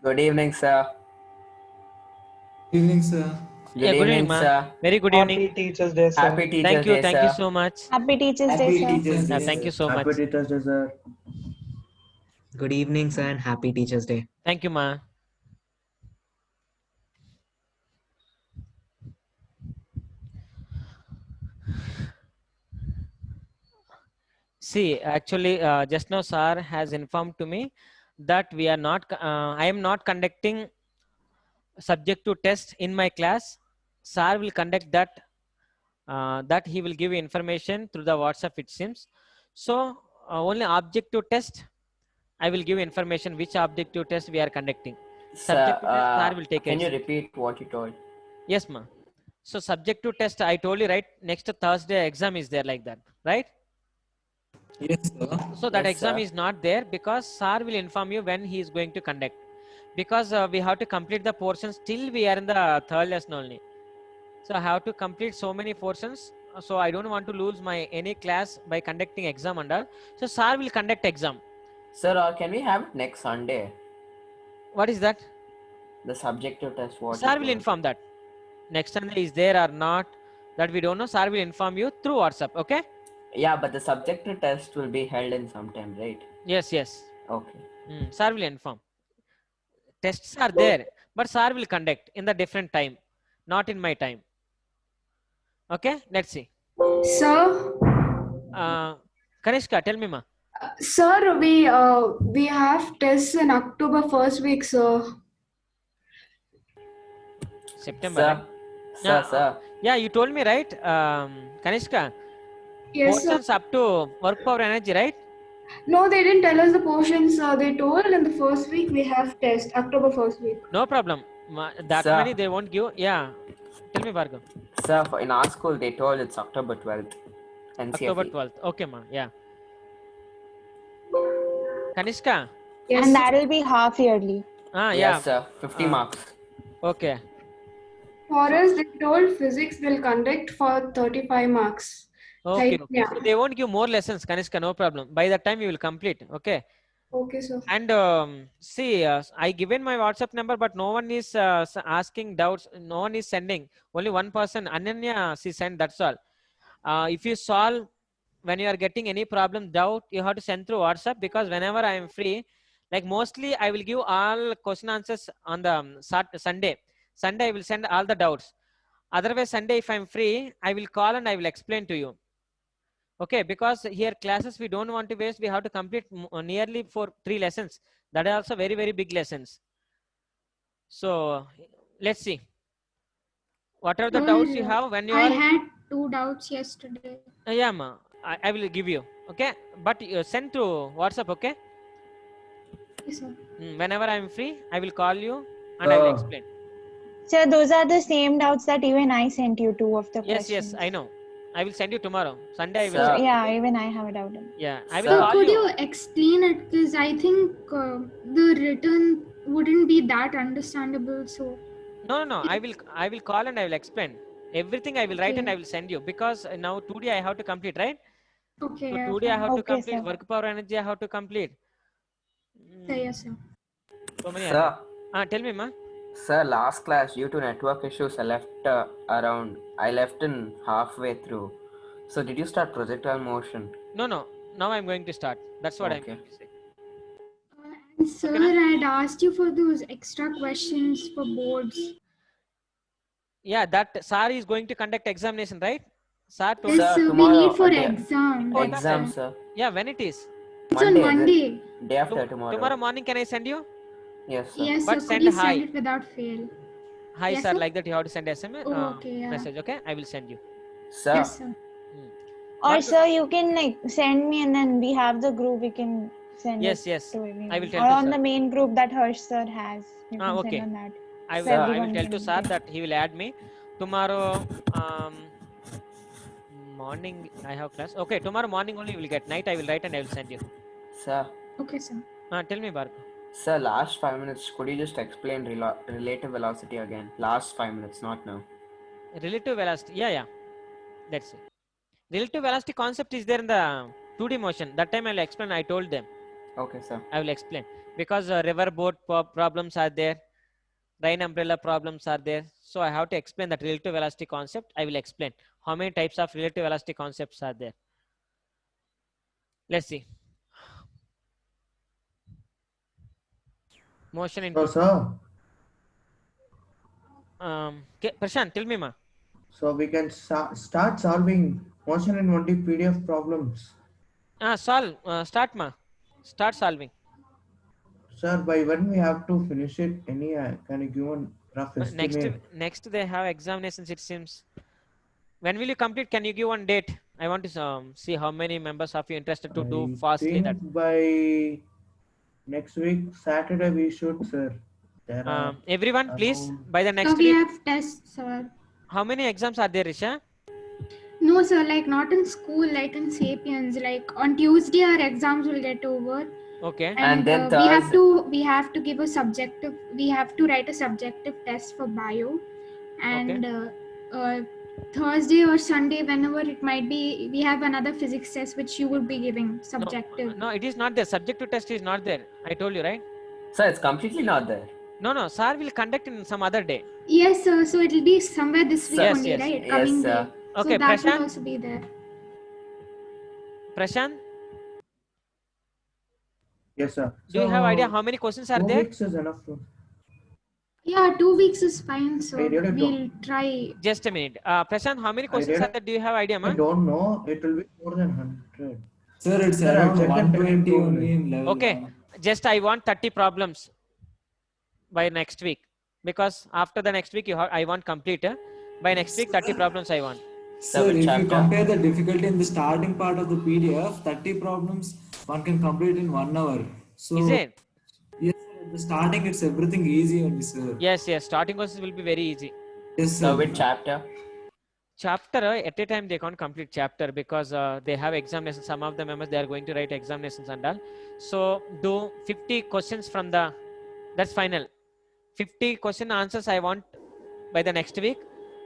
Good evening, sir. Evening, sir. Good Yeah, good evening, evening, ma. sir. Very good Happy evening. Teachers Day, sir. Happy Teacher's Day, Thank you sir. so much. Happy Teachers Day, Happy sir. Teachers Day. Thank you so much. Happy Teachers Day, sir. Good evening, sir, and happy Teachers' Day. Thank you, ma. See, actually, just now, sir has informed to me that we are not. I am not conducting subject to test in my class. Sir will conduct that. That he will give you information through the WhatsApp. It seems. So only objective test. I will give information which objective test we are conducting. Subject to test, sir will take Can you it. repeat what you told? Yes, ma. So subject to test, I told you, right? Next Thursday exam is there, like that, right? Yes, sir. So that Yes, exam sir. is not there because sir will inform you when he is going to conduct. Because we have to complete the portions till we are in the third lesson only. So I have to complete so many portions. So I don't want to lose my any class by conducting exam and all. So sir will conduct exam. Sir, can we have it next Sunday? What is that? The subjective test. What Sir you will told? inform that. Next Sunday is there or not, that we don't know. Sir will inform you through WhatsApp. Okay? Yeah, but the subjective test will be held in some time, right? Yes, yes. Okay. Sir will inform. Tests are there, but sir will conduct in the different time, not in my time. Okay, let's see. Sir, Kanishka, tell me, ma. sir, we have tests in October first week, sir. September. Sir, Right? sir, sir. Yeah, you told me, right, Kanishka? Yes, sir. Portions up to work power energy, right? No, they didn't tell us the portions. They told in the first week we have test, October first week. No problem. That Sir. many they won't give. Yeah. Tell me, Bhargav. Sir, in our school, they told it's October 12th. NCFE. October 12th. Okay, ma. Yeah. Kanishka. Yes, And sir. that will be half yearly. Yeah. Yes, sir. 50 marks. Okay. For us, they told physics will conduct for 35 marks. Okay. Like, yeah. So they won't give more lessons, Kanishka. No problem. By that time, you will complete. Okay. Okay, sir. And see, I given my WhatsApp number, but no one is asking doubts. No one is sending. Only one person, Ananya, she sent. That's all. If you solve when you are getting any problem, doubt, you have to send through WhatsApp, because whenever I am free, like mostly I will give all question answers on the Sunday. Sunday I will send all the doubts. Otherwise, Sunday if I'm free, I will call and I will explain to you. Okay, because here classes we don't want to waste. We have to complete nearly for 3 lessons. That are also very, very big lessons. So let's see. What are the doubts you have when you I are? had 2 doubts yesterday. Yeah, ma. I will give you. Okay, but send to WhatsApp. Okay. Yes, sir. Whenever I am free, I will call you and I will explain. Sir, those are the same doubts that even I sent you, 2 of the Yes, questions. yes, I know. I will send you tomorrow. Sunday I will. Sir. Yeah, even I have a doubt. Yeah, I will Sir. call Could you. you explain it? Because I think the written wouldn't be that understandable. So No. I will call and I will explain. Everything I will write and I will send you, because now 2D I have to complete, right? okay, So yeah, 2D I have to Okay, complete. sir. Work power energy I have to complete. yes, sir. So many. Sir. Tell me, ma. Sir, last class, due to network issues, I left in halfway through. So did you start projectile motion? No. Now I'm going to start. That's what I'm Okay. going to say. And sir, Okay, na? I had asked you for those extra questions for boards. Yeah, that sir is going to conduct examination, right? Sir told. Yes, Sir, sir. We tomorrow, need for day- exam. That's Exam, why. sir. Yeah, when it is? It's on Monday. Day after tomorrow. Tomorrow morning, can I send you? Yes, sir. Yes, But sir. send Could you hi. send it without fail? Hi, Yes, sir. sir. Like that, you have to send SMS Oh, okay, yeah. message. Okay, I will send you. Sir. Yes, sir. Or What- sir, you can like send me, and then we have the group. We can send Yes, it yes. to everyone. I will tell or to on sir. the main group that Harsh sir has. You can Okay. send on that. I So will everyone tell to can sir get- that he will add me. Tomorrow morning I have class. Okay, tomorrow morning only you will get. Night I will write and I will send you. Sir. Okay, sir. Tell me, Bhargav. Sir, last 5 minutes, could you just explain relative velocity again? Last 5 minutes, not now. Relative velocity. Yeah. Let's see. Relative velocity concept is there in the 2D motion. That time I'll explain. I told them. Okay, sir. I will explain because river boat problems are there, rain umbrella problems are there. So I have to explain that relative velocity concept. I will explain how many types of relative velocity concepts are there. Let's see. Motion in. So, sir, Prashant, tell me, ma. so we can start solving motion in 1D PDF problems. Solve. Start, ma. Start solving. Sir, by when we have to finish it? Any can you give one rough Next, estimate? next they have examinations. It seems. When will you complete? Can you give one date? I want to see how many members of you interested to do I fastly think that. by next week, Saturday, we should, sir. There are Everyone, please, around by the So next we week. have tests, sir. How many exams are there, Risha? No, sir, like not in school, like in Sapiens. Like on Tuesday, our exams will get over, Okay. And then we have to give a subjective. We have to write a subjective test for bio, and Thursday or Sunday, whenever it might be, we have another physics test which you will be giving subjective. No, it is not there. Subjective test is not there. I told you, right? Sir, it's completely not there. No. Sir will conduct in some other day. Yes, sir. So it will be somewhere this week Yes, only, yes. right? Yes, Coming sir. day. Okay, So that will Prashant. also be there. Prashant, yes, sir. do you have idea how many questions are 2 there? weeks is enough. Yeah, 2 weeks is fine. So I really we'll try. Just a minute. Prashant, how many questions are there? Do you have idea, I man? don't know. It will be more than 100. Sir, it's Sir, I'll around check and tell you 120 two only in level Okay. 1. Just I want 30 problems by next week because after the next week I want complete. By next week 30 problems I want. Sir, which if chapter? you compare the difficulty in the starting part of the PDF, 30 problems one can complete in 1 hour. So, Is it? yes, sir, at the starting it's everything easy only, sir. Yes. Starting questions will be very easy. Yes, Sir, sir. which chapter? Chapter at a time they can't complete chapter because they have examinations. Some of the members they are going to write examinations and all. So do 50 questions from the. That's final. 50 question answers I want by the next week,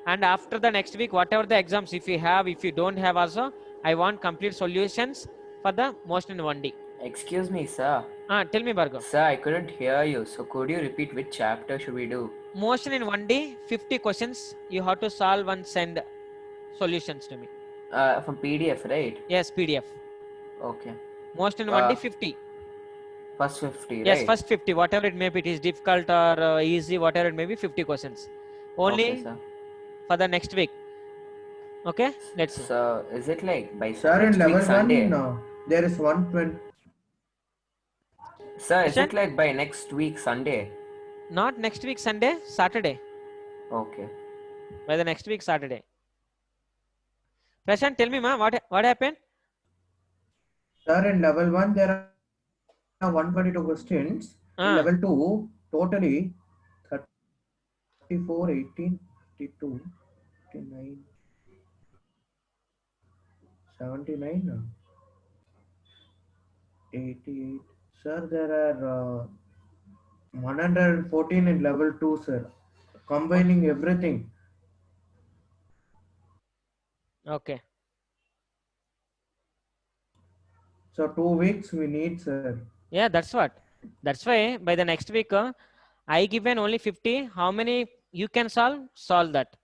and after the next week whatever the exams if you have, if you don't have also, I want complete solutions for the motion in 1D. Excuse me, sir. Tell me, Bhargav. Sir, I couldn't hear you. So could you repeat which chapter should we do? Motion in 1D, 50 questions you have to solve and send solutions to me. From PDF, right? Yes, PDF. Okay. Motion in 1D 50. First 50, Yes, right? first 50, whatever it may be, it is difficult or easy, whatever it may be, 50 questions. Only Okay, sir. for the next week. Okay, let's see. So is it like by Sir, in next level week Sunday? 1, there is 120. Sir, is Prashant? it like by next week Sunday? Not next week Sunday, Saturday. Okay. By the next week Saturday. Prashant, tell me, ma, what happened? Sir, in level 1, there are 122 questions. In level 2, totally 34, 18, 52, 59, 79, 88. Sir, there are 114 in level 2, sir. Combining everything. Okay. So 2 weeks we need, sir. Yeah, that's what. That's why by the next week, I given only 50. How many you can solve? Solve that.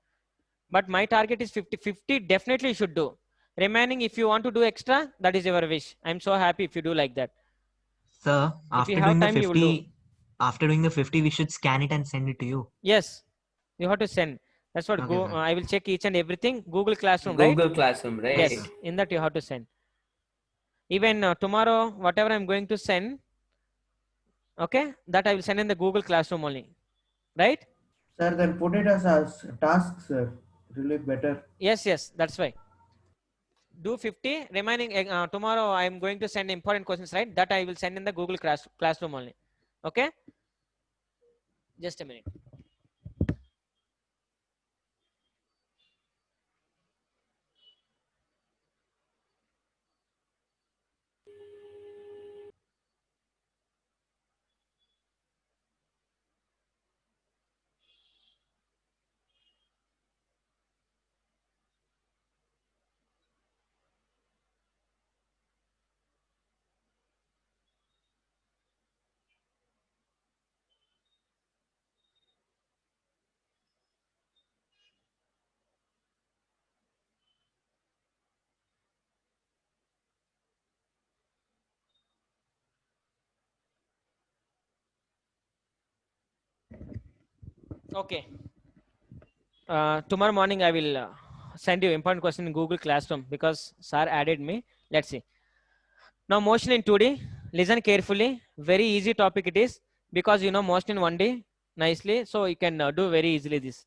But my target is 50. 50 definitely you should do. Remaining, if you want to do extra, that is your wish. I'm so happy if you do like that. Sir, If after you have doing the time, you will do. 50, after doing the 50, we should scan it and send it to you. Yes, you have to send. That's what Okay, sir. I will check each and everything. Google Classroom, right? Google Classroom, right? Yes, in that you have to send. Even tomorrow, whatever I'm going to send, okay, that I will send in the Google Classroom only, right? Sir, then put it as a task, sir. It will be better. Yes, that's why. Do 50. Remaining tomorrow, I'm going to send important questions, right? That I will send in the Google Classroom only. Okay. Just a minute. Okay. Tomorrow morning I will send you important question in Google Classroom because sir added me. Let's see. Now motion in 2D. Listen carefully. Very easy topic it is because you know motion in 1D nicely, so you can do very easily this.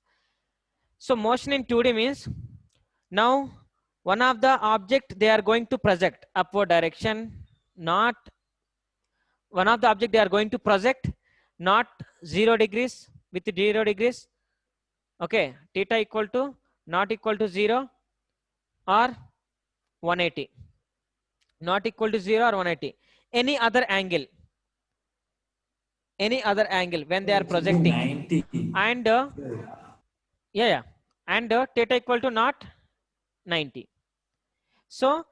So motion in 2D means now one of the object they are going to project upward direction, not one of the object they are going to project not 0 degrees with 0 degrees. Okay, theta equal to not equal to 0 or 180, not equal to 0 or 180, any other angle when they are It should be projecting, 90. and yeah, and theta equal to not 90. So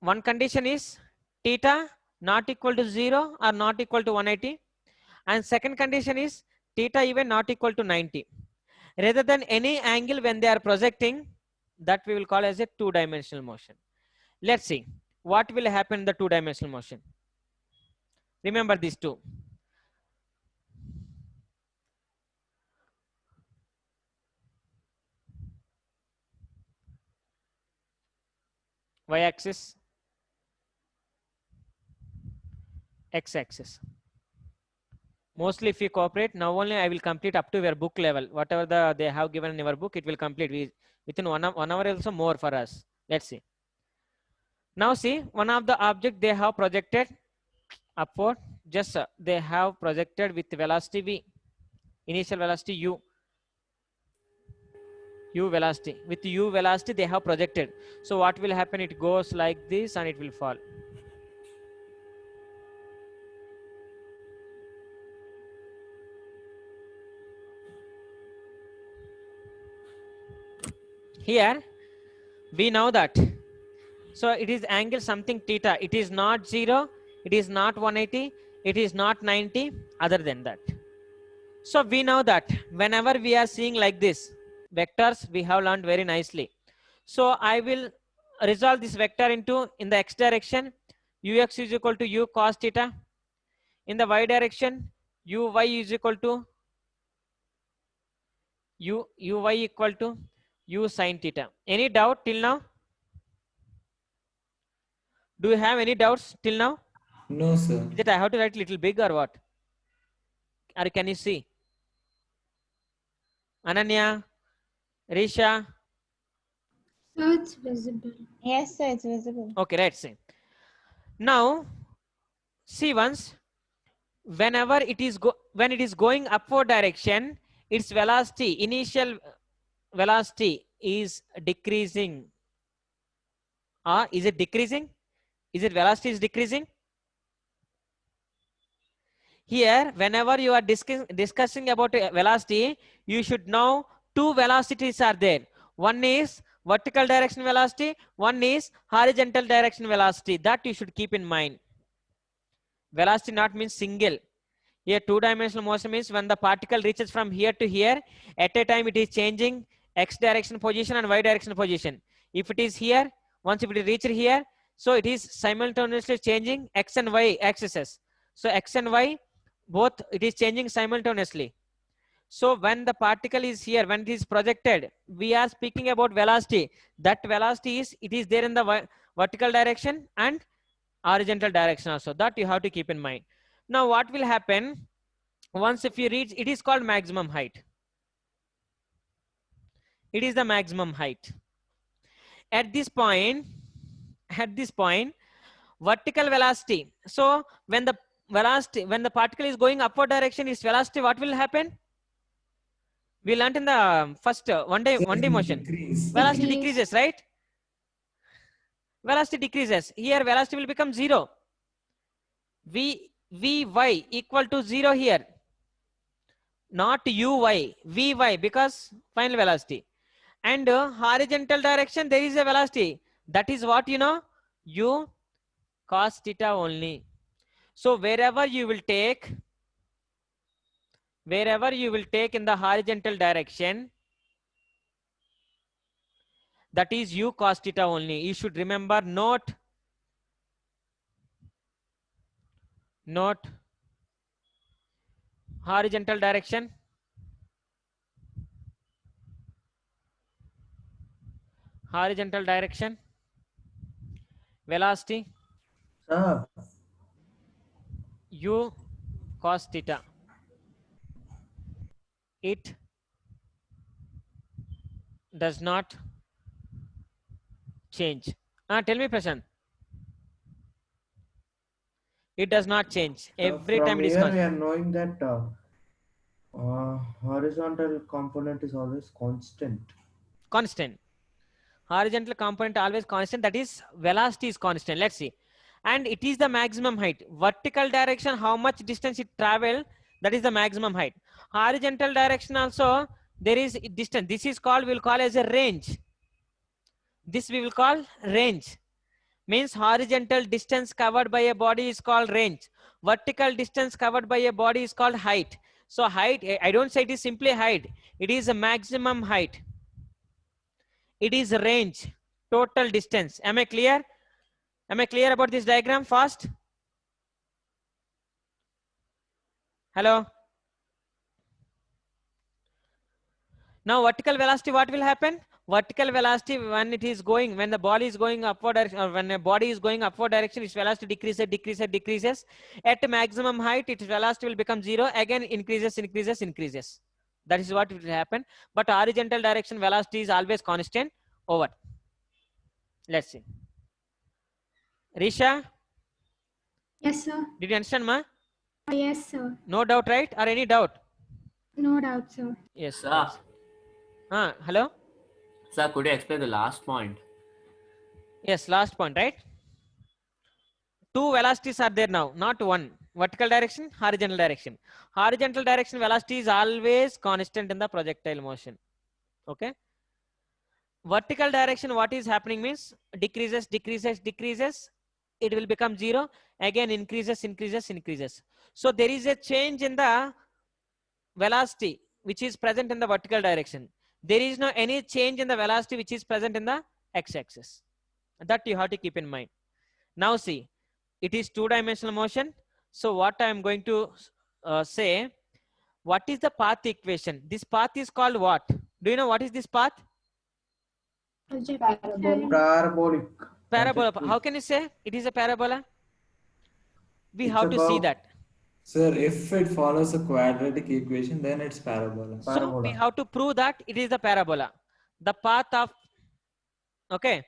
one condition is theta not equal to 0 or not equal to 180, and second condition is theta even not equal to 90. Rather than any angle when they are projecting, that we will call as a two-dimensional motion. Let's see what will happen in the two-dimensional motion. Remember these two. Y-axis, X-axis. Mostly if you cooperate, now only I will complete up to your book level. Whatever they have given in your book, it will complete within 1 hour also more for us. Let's see. Now see, one of the object they have projected upward, just they have projected with velocity v, initial velocity u velocity. With u velocity they have projected. So what will happen? It goes like this and it will fall. Here we know that. So it is angle something theta. It is not 0. It is not 180. It is not 90. Other than that. So we know that whenever we are seeing like this, vectors we have learned very nicely. So I will resolve this vector into in the x direction, ux is equal to u cos theta. In the y direction, uy is equal to uy equal to u sin theta. Any doubt till now? Do you have any doubts till now? No, sir. Is it I have to write little big or what? Or can you see? Ananya, Risha. So it's visible. Yes, sir, it's visible. Okay, let's see. Now, see once, whenever it is when it is going upward direction, its velocity, initial velocity is decreasing. Is it decreasing? Is it velocity is decreasing? Here, whenever you are discussing about velocity, you should know two velocities are there. One is vertical direction velocity, one is horizontal direction velocity. That you should keep in mind. Velocity not means single. Here two-dimensional motion means when the particle reaches from here to here, at a time it is changing x direction position and y direction position. If it is here, once if it reaches here, so it is simultaneously changing x and y axes. So x and y, both it is changing simultaneously. So when the particle is here, when it is projected, we are speaking about velocity. That velocity is, it is there in the vertical direction and horizontal direction also. That you have to keep in mind. Now what will happen once if you reach, it is called maximum height. It is the maximum height. At this point, vertical velocity. So when the velocity, when the particle is going upward direction, its velocity, what will happen? We learned in the first one day motion. Velocity decreases, right? Velocity decreases. Here velocity will become 0. Vy equal to 0 here. Not uy, vy, because final velocity. And horizontal direction, there is a velocity. That is what you know? U cos theta only. So wherever you will take in the horizontal direction, that is u cos theta only. You should remember, note horizontal direction, Horizontal direction, velocity, Sir, u cos theta. It does not change. Tell me, Prashant. It does not change. Every time from it is here we constant. are knowing that horizontal component is always constant. Constant. Horizontal component always constant. That is, velocity is constant. Let's see. And it is the maximum height. Vertical direction, how much distance it travel, that is the maximum height. Horizontal direction also, there is distance. This is called, we'll call as a range. This we will call range. Means horizontal distance covered by a body is called range. Vertical distance covered by a body is called height. So height, I don't say it is simply height. It is a maximum height. It is range, total distance. Am I clear? Am I clear about this diagram fast? Hello? Now vertical velocity, what will happen? Vertical velocity, when it is going, when the body is going upward direction, or when a body is going upward direction, its velocity decreases. At maximum height, its velocity will become 0. Again, increases. That is what will happen. But horizontal direction velocity is always constant. Over. Let's see. Risha, Yes, sir. did you understand, ma? Yes, sir. No doubt, right? Or any doubt? No doubt, sir. Yes. Sir, Hello? sir, could you explain the last point? Yes, last point, right? Two velocities are there now, not one. Vertical direction, horizontal direction. Horizontal direction velocity is always constant in the projectile motion. Okay? Vertical direction, what is happening means decreases. It will become 0. Again, increases. So there is a change in the velocity which is present in the vertical direction. There is no any change in the velocity which is present in the x-axis. That you have to keep in mind. Now see, it is two-dimensional motion. So what I am going to say, what is the path equation? This path is called what? Do you know what is this path? Parabolic. Parabola. How can you say it is a parabola? We It's have to see about- that. Sir, if it follows a quadratic equation, then it's parabola. So we have to prove that it is the parabola. The path of, okay,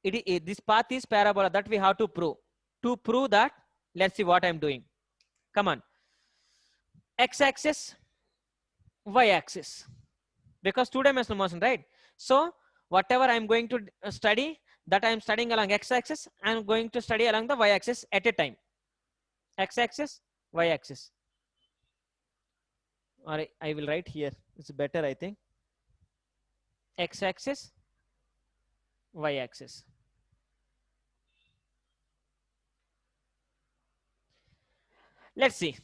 this path is parabola, that we have to prove. To prove that, let's see what I'm doing. Come on. X-axis, Y-axis. Because two-dimensional motion, right? So whatever I'm going to study, that I'm studying along X-axis, I'm going to study along the Y-axis at a time. X-axis, Y-axis. Or I will write here. It's better, I think. X-axis, Y-axis. Let's see.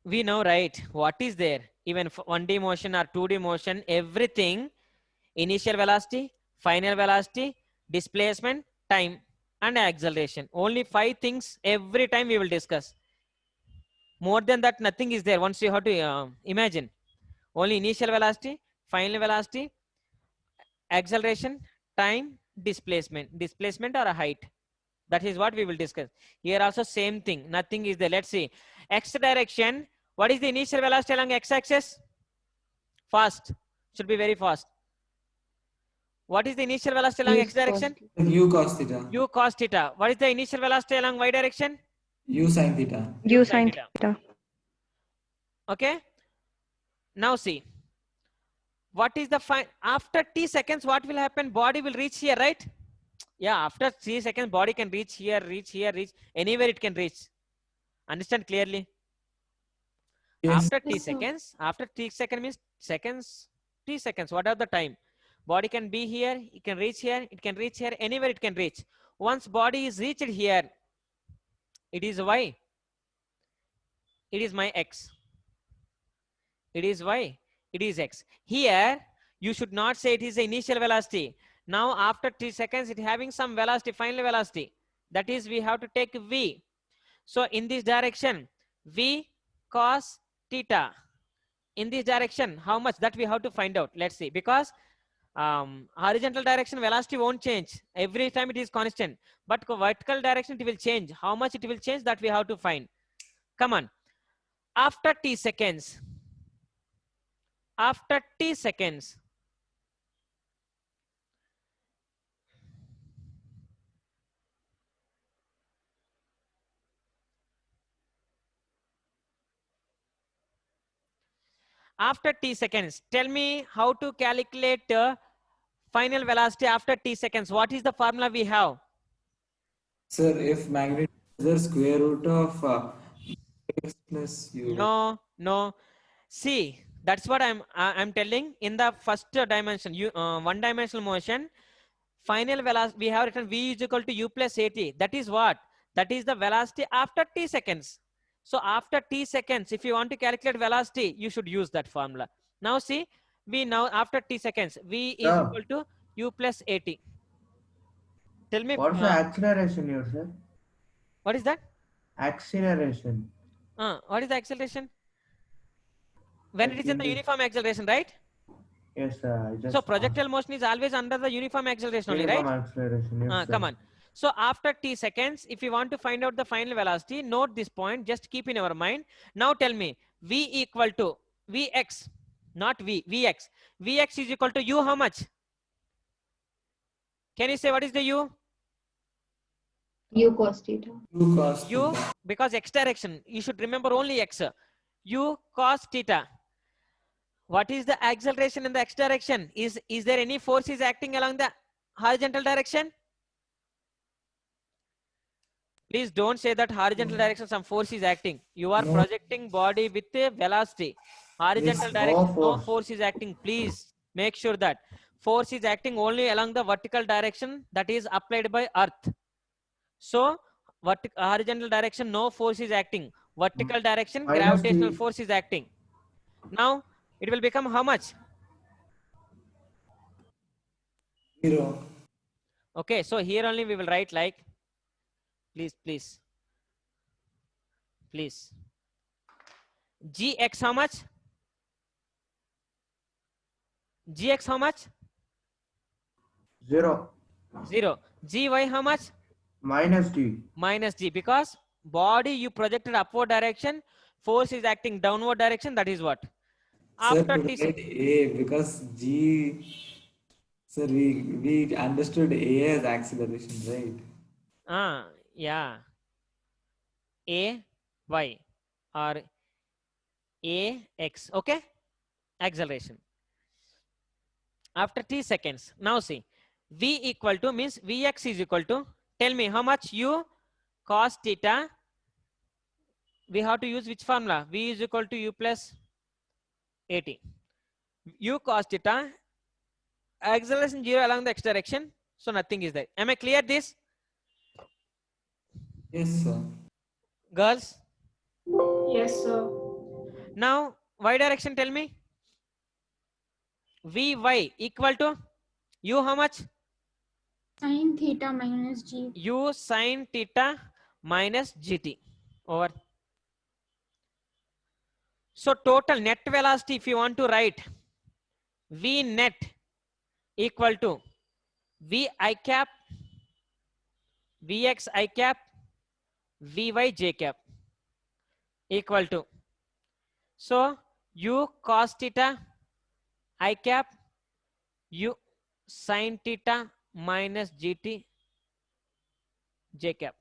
We know, right, what is there? Even 1D motion or 2D motion, everything, initial velocity, final velocity, displacement, time, and acceleration. Only 5 things every time we will discuss. More than that, nothing is there. Once you have to imagine. Only initial velocity, final velocity, acceleration, time, displacement or a height. That is what we will discuss. Here also same thing. Nothing is there. Let's see. X direction. What is the initial velocity along x-axis? Fast. Should be very fast. What is the initial velocity along x direction? U cos theta. U cos theta. What is the initial velocity along y direction? U sin theta. U sin theta. Okay. Now see. What is the after t seconds? What will happen? Body will reach here, right? Yeah. After 3 seconds, body can reach here, reach anywhere. It can reach. Understand clearly? Yes. After t seconds. After t second means seconds. T seconds. What are the time? Body can be here. It can reach here. It can reach here. Anywhere it can reach. Once body is reached here, it is y. It is my x. It is y. It is x. Here, you should not say it is the initial velocity. Now, after 3 seconds, it having some velocity, final velocity. That is, we have to take v. So, in this direction, v cos theta. In this direction, how much? That we have to find out. Let's see. Because horizontal direction velocity won't change. Every time it is constant. But vertical direction it will change. How much it will change, that we have to find. Come on. After t seconds. After t seconds. After t seconds, tell me how to calculate final velocity after t seconds. What is the formula we have? Sir, if magnitude is the square root of x plus u. No. See, that's what I'm telling. In the first dimension, one dimensional motion, final velocity we have written v is equal to u plus at. That is what? That is the velocity after t seconds. So after t seconds, if you want to calculate velocity, you should use that formula. Now see, after t seconds, v is equal to u plus at. Tell me. What's the acceleration here, sir? What is that? Acceleration. What is the acceleration? When it is in the uniform acceleration, right? Yes, sir. So projectile motion is always under the uniform acceleration only, right? Acceleration, yes, Come on. So after t seconds, if you want to find out the final velocity, note this point, just keep in our mind. Now tell me, v equal to vx, not v, vx. Vx is equal to u how much? Can you say what is the u? U cos theta. U cos U, theta. because x direction, you should remember only x. U cos theta. What is the acceleration in the x direction? Is there any force is acting along the horizontal direction? Please don't say that horizontal direction some force is acting. You are projecting body with a velocity. Horizontal direction, no force is acting. Please make sure that force is acting only along the vertical direction that is applied by earth. So horizontal direction, no force is acting. Vertical direction, gravitational force is acting. Now it will become how much? 0. Okay, so here only we will write like, please. Gx how much? Gx how much? 0. Gy how much? Minus g. Minus g, because body you projected upward direction, force is acting downward direction, that is what? After Sir, t write A because G. Sir, we understood A as acceleration, right? Yeah. A y or a x, okay? Acceleration. After t seconds. Now see, v equal to means vx is equal to, tell me how much u cos theta. We have to use which formula? V is equal to u plus at. U cos theta, acceleration 0 along the x direction, so nothing is there. Am I clear this? Yes, sir. Girls? Yes, sir. Now y direction, tell me. Vy equal to u how much? Sin theta minus g. U sin theta minus gt over. So total net velocity, if you want to write, v net equal to v I cap, vx I cap, vy j cap equal to, so u cos theta I cap, u sin theta minus gt j cap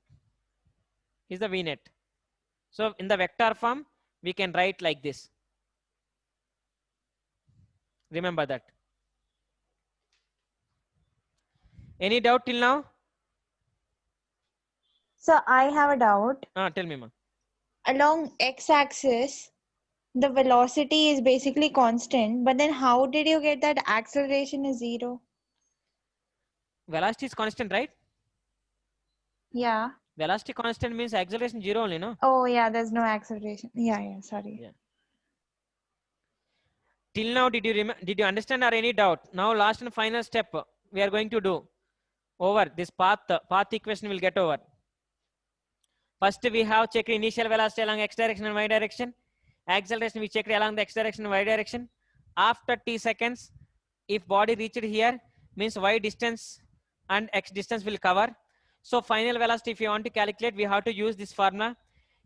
is the v net. So in the vector form we can write like this. Remember that. Any doubt till now? So I have a doubt. Tell me, ma. Along x-axis, the velocity is basically constant, but then how did you get that acceleration is 0? Velocity is constant, right? Yeah. Velocity constant means acceleration 0 only, no? Oh yeah, there's no acceleration. Yeah, sorry. Yeah. Till now, did you understand or any doubt? Now last and final step we are going to do. Over this path equation will get over. First we have checked initial velocity along x direction and y direction. Acceleration we checked along the x direction and y direction. After t seconds, if body reached here, means y distance and x distance will cover. So final velocity, if you want to calculate, we have to use this formula.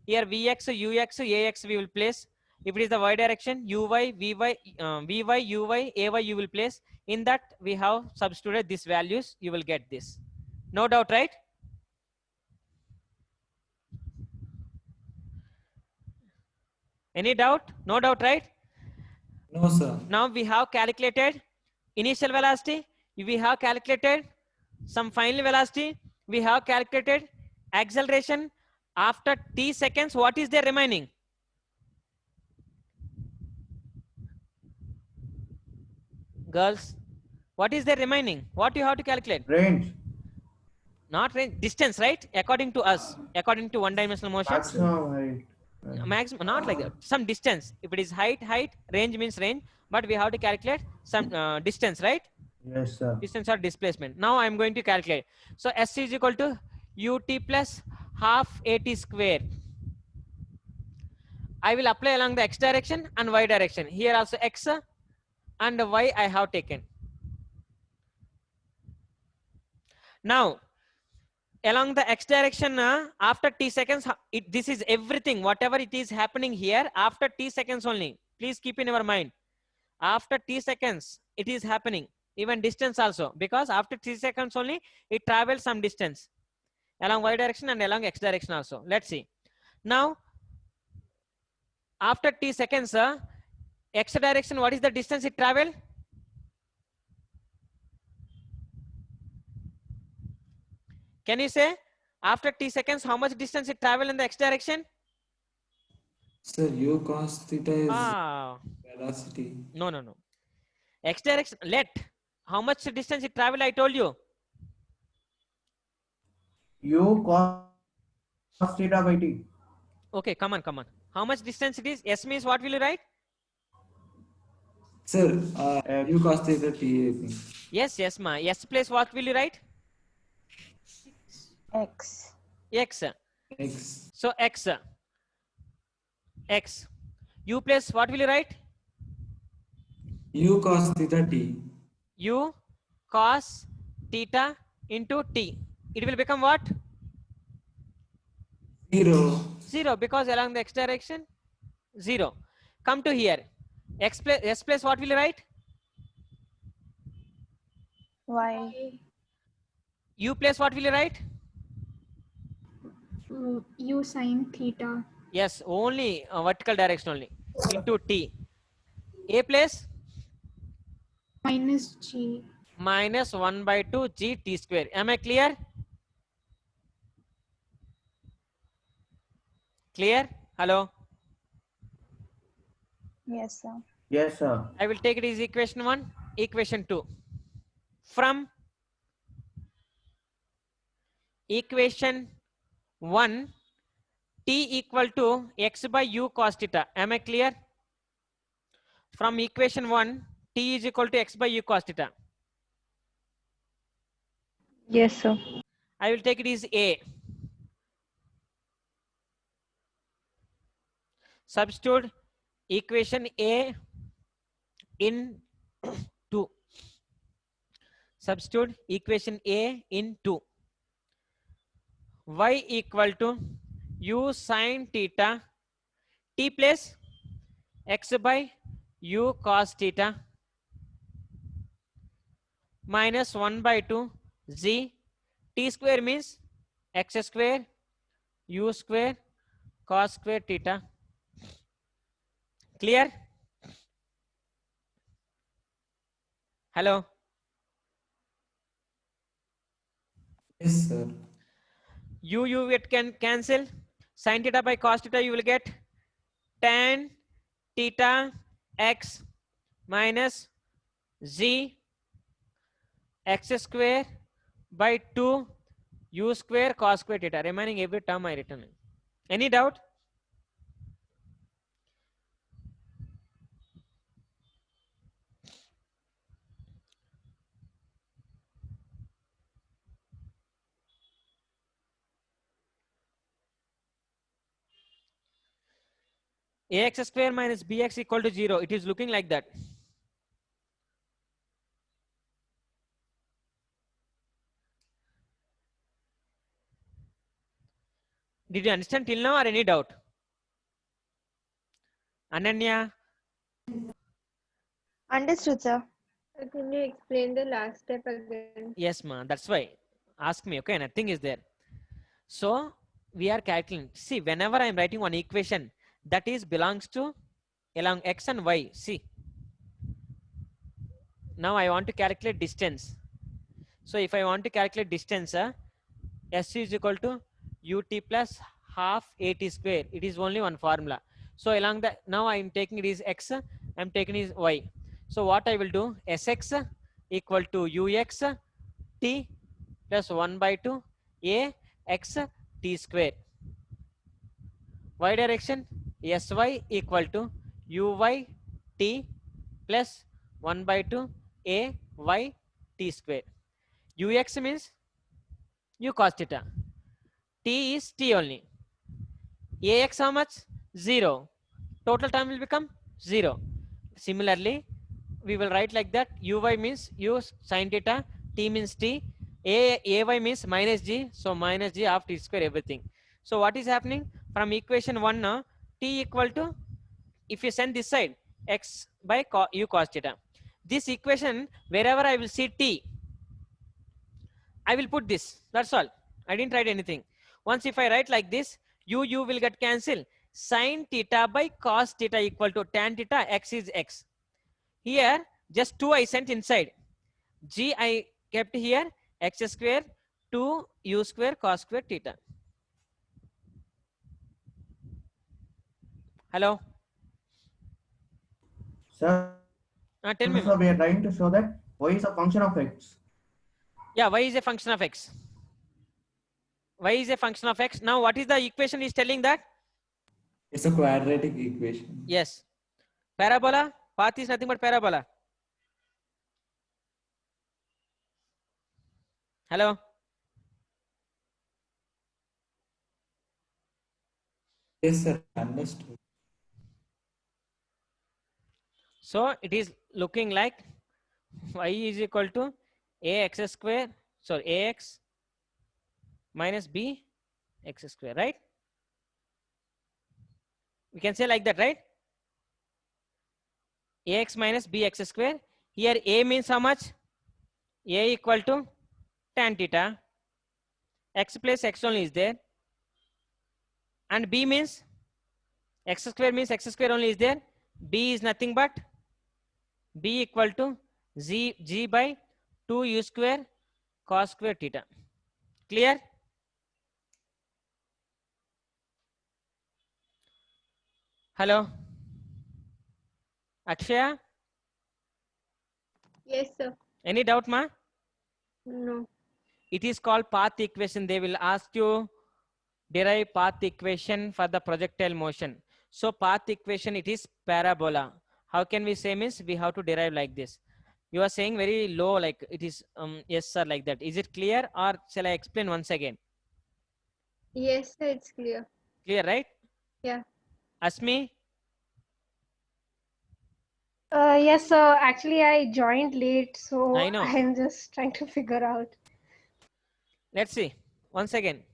Here Vx, Ux, Ax we will place. If it is the y direction, Uy, Vy, Uy, Ay you will place. In that we have substituted these values, you will get this. No doubt, right? Any doubt? No doubt, right? No, sir. Now we have calculated initial velocity, we have calculated some final velocity, we have calculated acceleration. After t seconds, what is there remaining? Girls, what is there remaining? What you have to calculate? Range. Not range, distance, right? According to us, according to one-dimensional motion. Maximum height. Maximum, not like that. Some distance. If it is height, range means range, but we have to calculate some distance, right? Yes, sir. Distance or displacement. Now I am going to calculate. So S is equal to ut plus half at square. I will apply along the x direction and y direction. Here also x and y I have taken. Now along the x direction, after t seconds, this is everything, whatever it is happening here, after t seconds only. Please keep in your mind. After t seconds, it is happening. Even distance also, because after 3 seconds only, it travels some distance along y direction and along x direction also. Let's see. Now, after t seconds, x direction, what is the distance it travel? Can you say after t seconds how much distance it travel in the x direction? Sir, u cos theta is Ah, velocity. no. X direction, let. How much distance it travel, I told you. U cos theta by t. Okay, come on. How much distance it is? S means what will you write? Sir, u cos theta t, I think. Yes, ma. S place what will you write? X. X. X. So X. U place what will you write? U cos theta t. U cos theta into t. It will become what? 0. 0, because along the x direction, 0. Come to here. S place what will you write? Y. U place what will you write? U sine theta. Yes, only vertical direction only. Into t. A place? Minus G. Minus 1 by 2 g t square. Am I clear? Clear? Hello? Yes, sir. Yes, sir. I will take it as equation 1, equation 2. From equation 1, t equal to x by u cos theta. Am I clear? From equation 1, t is equal to x by u cos theta. Yes, sir. I will take it as A. Substitute equation A in 2. Substitute equation A in 2. Y equal to u sine theta t plus x by u cos theta minus 1 by 2 z. T square means x square u square cos square theta. Clear? Hello? Yes, sir. U it can cancel. Sin theta by cos theta you will get tan theta x minus z x square by 2 u square cos square theta. Remaining every term I written. Any doubt? Ax square minus bx equal to 0. It is looking like that. Did you understand till now or any doubt? Ananya? Understood, sir. Can you explain the last step again? Yes, ma. That's why. Ask me, okay? Nothing is there. So we are calculating. See, whenever I am writing one equation, that is belongs to along x and y. See. Now I want to calculate distance. So if I want to calculate distance, S is equal to ut plus half at square. It is only one formula. So along the, now I am taking it is x, I am taking is y. So what I will do, Sx equal to ux t plus 1 by 2 a x t square. Y direction, Sy equal to uy t plus 1 by 2 a y t square. Ux means u cos theta. T is t only. Ax how much? 0. Total time will become 0. Similarly, we will write like that. Uy means u sin theta. T means t. Ay means minus g. So minus g of t square everything. So what is happening? From equation 1 now, t equal to, if you send this side, x by u cos theta. This equation, wherever I will see t, I will put this. That's all. I didn't write anything. Once if I write like this, u will get cancelled. Sin theta by cos theta equal to tan theta, x is x. Here, just 2 I sent inside. G I kept here, x square 2 u square cos square theta. Hello? Sir, Tell me. so we are trying to show that y is a function of x. Yeah, y is a function of x. Y is a function of x. Now, what is the equation is telling that? It's a quadratic equation. Yes. Parabola, path is nothing but parabola. Hello? Yes, sir. Understood. So, it is looking like y is equal to ax square, sorry, ax minus b x square, right? We can say like that, right? Ax minus bx square. Here a means how much? A equal to tan theta. X plus x only is there. And b means x square means x square only is there. B is nothing but b equal to g by 2 u square cos square theta. Clear? Hello? Akshaya? Yes, sir. Any doubt, ma? No. It is called path equation. They will ask you derive path equation for the projectile motion. So path equation, it is parabola. How can we say means we have to derive like this? You are saying very low, like it is yes sir, like that. Is it clear or shall I explain once again? Yes, sir, it's clear. Clear, right? Yeah. Asmi? Yes, sir. Actually, I joined late, so I know. I'm just trying to figure out. Let's see. Once again.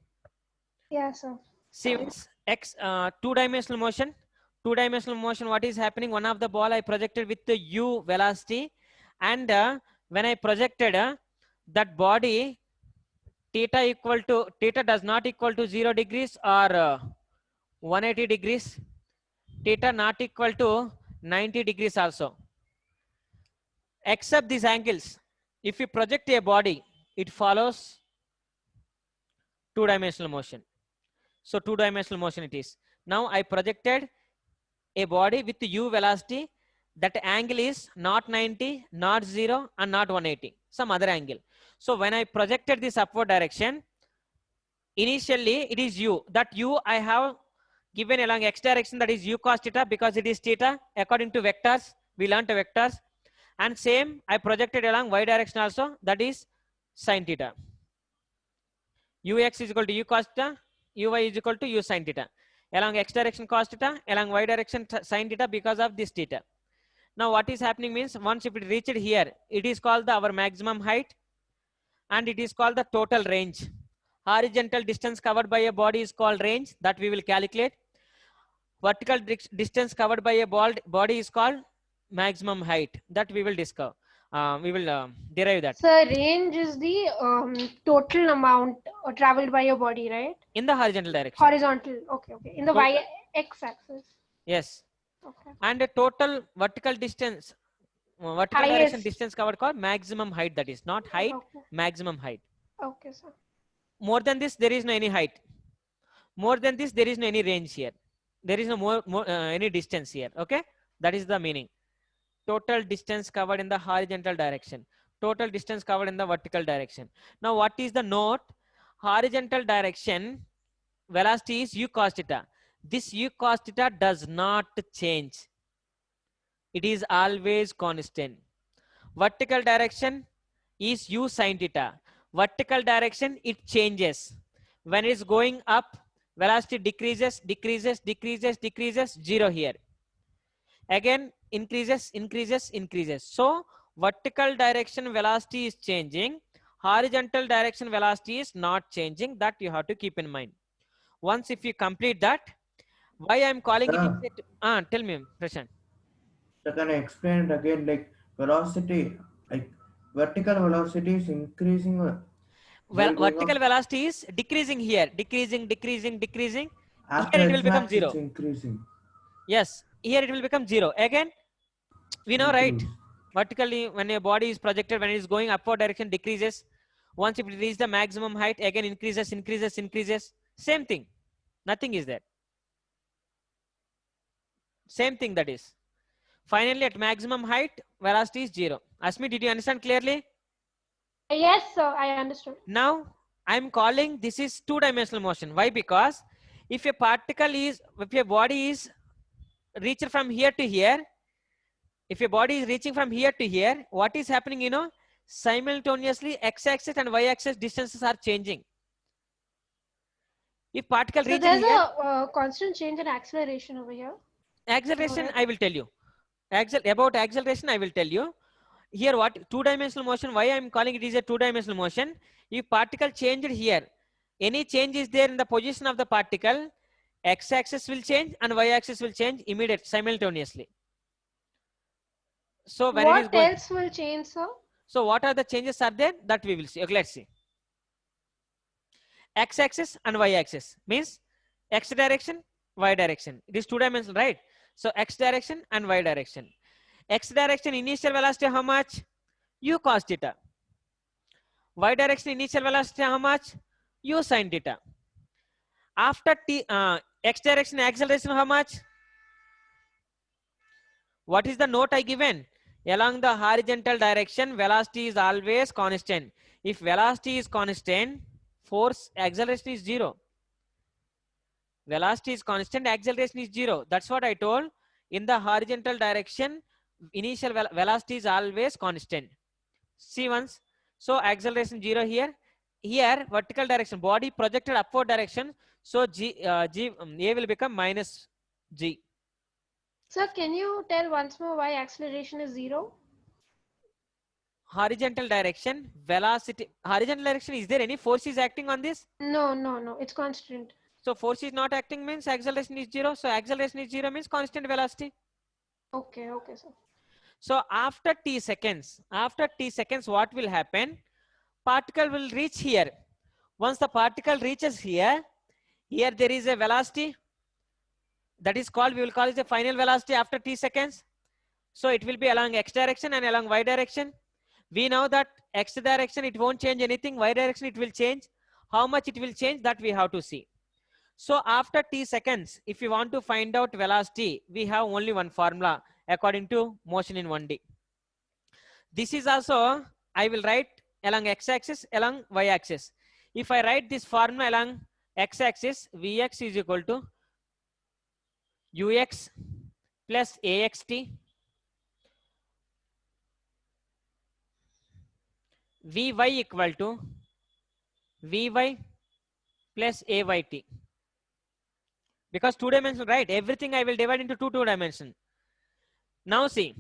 Yeah, sir. See, x two-dimensional motion. Two-dimensional motion, what is happening? One of the ball I projected with the u velocity, and when I projected that body, theta does not equal to 0 degrees or 180 degrees. Theta not equal to 90 degrees also. Except these angles, if you project a body, it follows two-dimensional motion. So two-dimensional motion it is. Now I projected a body with u velocity. That angle is not 90, not 0, and not 180. Some other angle. So when I projected this upward direction, initially it is u. That u I have given along x direction, that is u cos theta, because it is theta according to vectors. We learned vectors. And same I projected along y direction also, that is sin theta. Ux is equal to u cos theta, uy is equal to u sin theta. Along x direction cos theta, along y direction sin theta, because of this theta. Now what is happening means, once if it reached here, it is called our maximum height and it is called the total range. Horizontal distance covered by a body is called range, that we will calculate. Vertical distance covered by a body is called maximum height, that we will discover. We will derive that. So range is the total amount traveled by your body, right? In the horizontal direction. Horizontal. Okay, okay. In the y-x axis. Yes. Okay. And the total vertical distance, vertical direction distance covered called maximum height, that is not height, maximum height. Okay, sir. More than this, there is no any height. More than this, there is no any range here. There is no any distance here. Okay, that is the meaning. Total distance covered in the horizontal direction. Total distance covered in the vertical direction. Now, what is the note? Horizontal direction velocity is u cos theta. This u cos theta does not change. It is always constant. Vertical direction is u sin theta. Vertical direction, it changes. When it is going up, velocity decreases, decreases, decreases, decreases, 0 here. Again, increases, increases, increases. So, vertical direction velocity is changing. Horizontal direction velocity is not changing. That you have to keep in mind. Once if you complete that, why I am calling it? Tell me, Prashant. So can I explain it again? Like velocity, like vertical velocity is increasing. Well, vertical velocity is decreasing here, decreasing, decreasing, decreasing. After Here it will become max, 0. it's increasing. Yes, here it will become 0. Again, we know, right? Vertically, when a body is projected, when it is going upward direction, decreases. Once it reaches the maximum height, again increases, increases, increases. Same thing. Nothing is there. Same thing, that is. Finally, at maximum height, velocity is 0. Asmi, did you understand clearly? Yes, sir, I understood. Now, I'm calling this is two-dimensional motion. Why? Because if a particle is, if a body is reaching from here to here, if a body is reaching from here to here, what is happening, you know? Simultaneously, x-axis and y-axis distances are changing. If particle So reaches there's here, a constant change in acceleration over here. acceleration, I will tell you. About acceleration, I will tell you. Here, what two-dimensional motion? Why I am calling it is a two-dimensional motion? If particle changed here, any change is there in the position of the particle, x-axis will change and y-axis will change immediately, simultaneously. So when what it is going, else will change, sir? So what are the changes are there that we will see? Okay, let's see. X-axis and y-axis means x direction, y direction. It is two-dimensional, right? So x direction and y direction. X direction initial velocity how much? U cos theta. Y direction initial velocity how much? U sin theta. After x direction acceleration how much? What is the note I given? Along the horizontal direction, velocity is always constant. If velocity is constant, force acceleration is 0. Velocity is constant, acceleration is 0. That's what I told. In the horizontal direction, initial velocity is always constant. See once. So acceleration 0 here. Here, vertical direction, body projected upward direction. So A will become minus G. Sir, can you tell once more why acceleration is 0? Horizontal direction, velocity. Horizontal direction, is there any force is acting on this? No, no, no. It's constant. So force is not acting means acceleration is 0. So acceleration is 0 means constant velocity. Okay, okay, sir. So after t seconds, what will happen? Particle will reach here. Once the particle reaches here, here there is a velocity. That is called, we will call it the final velocity after t seconds. So it will be along x direction and along y direction. We know that x direction, it won't change anything. Y direction, it will change. How much it will change, that we have to see. So after t seconds, if you want to find out velocity, we have only one formula according to motion in 1D. This is also, I will write along x-axis, along y-axis. If I write this formula along x-axis, Vx is equal to Ux plus Axt, Vy equal to Vy plus Ayt. Because two-dimensional, right? Everything I will divide into two dimension. Now see,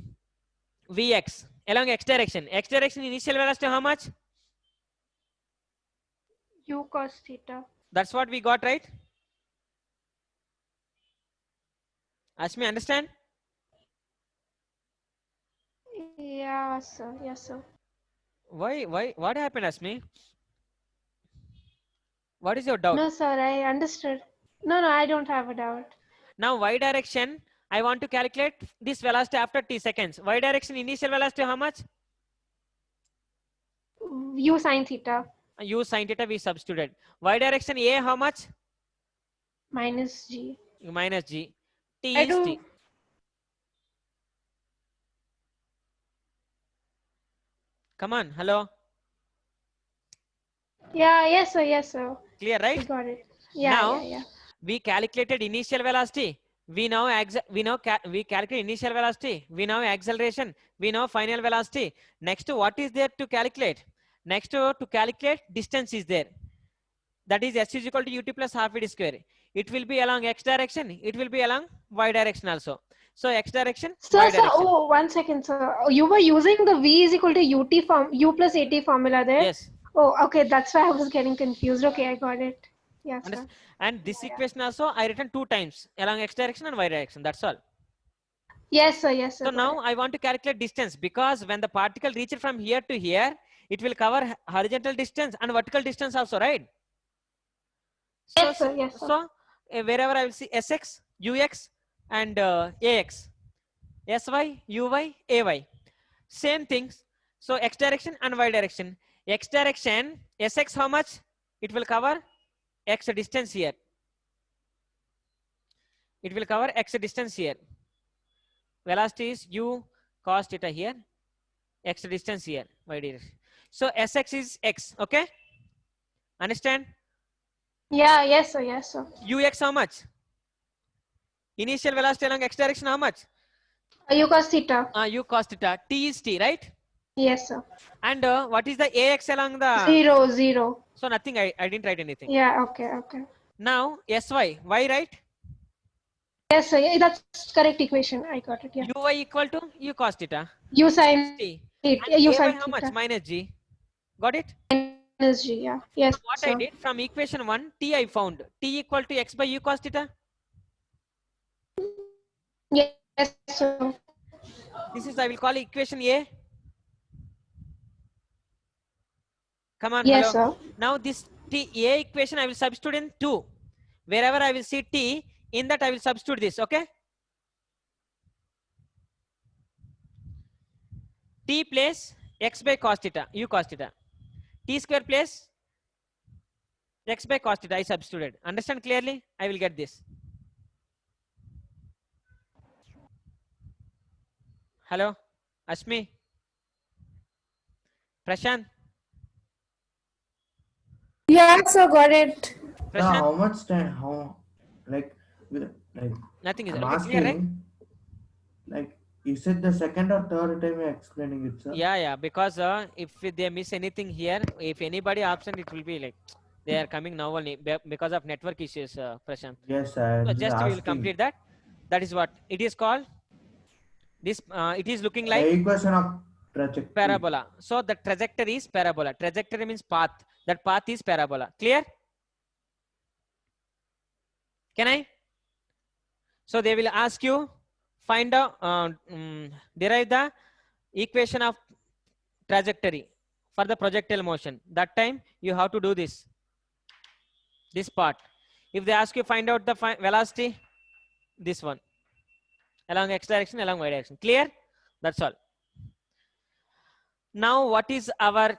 Vx along x direction. X direction initial velocity how much? U cos theta. That's what we got, right? Ashmi, understand? Yeah, sir. Yes, sir. Why, what happened, Ashmi? What is your doubt? No, sir, I understood. No, I don't have a doubt. Now, y direction, I want to calculate this velocity after t seconds. Y direction, initial velocity, how much? U sin theta. U sin theta, we substituted. Y direction, A, how much? Minus G. Minus G. T I is do. T. Come on, hello. Yeah, yes, sir. Yes, sir. Clear, right? We got it. Yeah, Now, yeah. we calculated initial velocity. We now we calculate initial velocity. We know acceleration. We know final velocity. Next, what is there to calculate? Next, to calculate distance is there. That is s is equal to ut plus half v square. It will be along x direction. It will be along y direction also. So x direction, Sir, y direction. oh, 1 second, sir. You were using the v is equal to ut form, u plus at formula there. Yes. Oh, okay. That's why I was getting confused. Okay, I got it. Yeah, sir. And this equation also I written 2 times along x direction and y direction. That's all. Yes, sir. Yes, sir. So now I want to calculate distance, because when the particle reaches from here to here, it will cover horizontal distance and vertical distance also, right? So, Yes, sir. Yes, sir. So wherever I will see Sx, Ux and Ax, Sy, Uy, Ay. Same things. So x direction and y direction. X direction, Sx how much? It will cover x distance here. It will cover x distance here. Velocity is u cos theta here. X distance here, y direction. So Sx is x, okay? Understand? Yeah, yes, sir. Yes, sir. Ux how much? Initial velocity along x direction how much? U cos theta. U cos theta. T is t, right? Yes, sir. And what is the Ax along the? 0. So nothing, I didn't write anything. Yeah, okay. Now Sy, y, right? Yes, sir. Yeah, that's correct equation. I got it. Yeah. Uy equal to u cos theta. U sin T. it. And U Ay sin how much? theta. Minus g. Got it? Minus G. Yeah. Yes. So what sir. I did from equation 1, T I found. T equal to x by u cos theta. Yes, sir. This is, I will call equation A. Come on, Yes, hello. sir. Now this T A equation I will substitute in 2. Wherever I will see T, in that I will substitute this, okay? T place x by cos theta, u cos theta. T square place x by cos theta, I substituted. Understand clearly? I will get this. Hello, Ashmi, Prashant. Yeah, sir, got it. Prashant? How much time? Like Nothing is I'm okay, asking, clear, right? like, is it the second or third time you're explaining it, sir? Yeah, because if they miss anything here, if anybody absent, it will be like they are coming now only because of network issues, Prashant. Yes, sir. So just we will complete that. That is what it is called. This it is looking like the equation of trajectory. parabola. So the trajectory is parabola. Trajectory means path. That path is parabola. Clear? Can I? So they will ask you, find out, derive the equation of trajectory for the projectile motion. That time you have to do this part. If they ask you find out the velocity, this one, along x direction, along y direction. Clear? That's all. Now what is the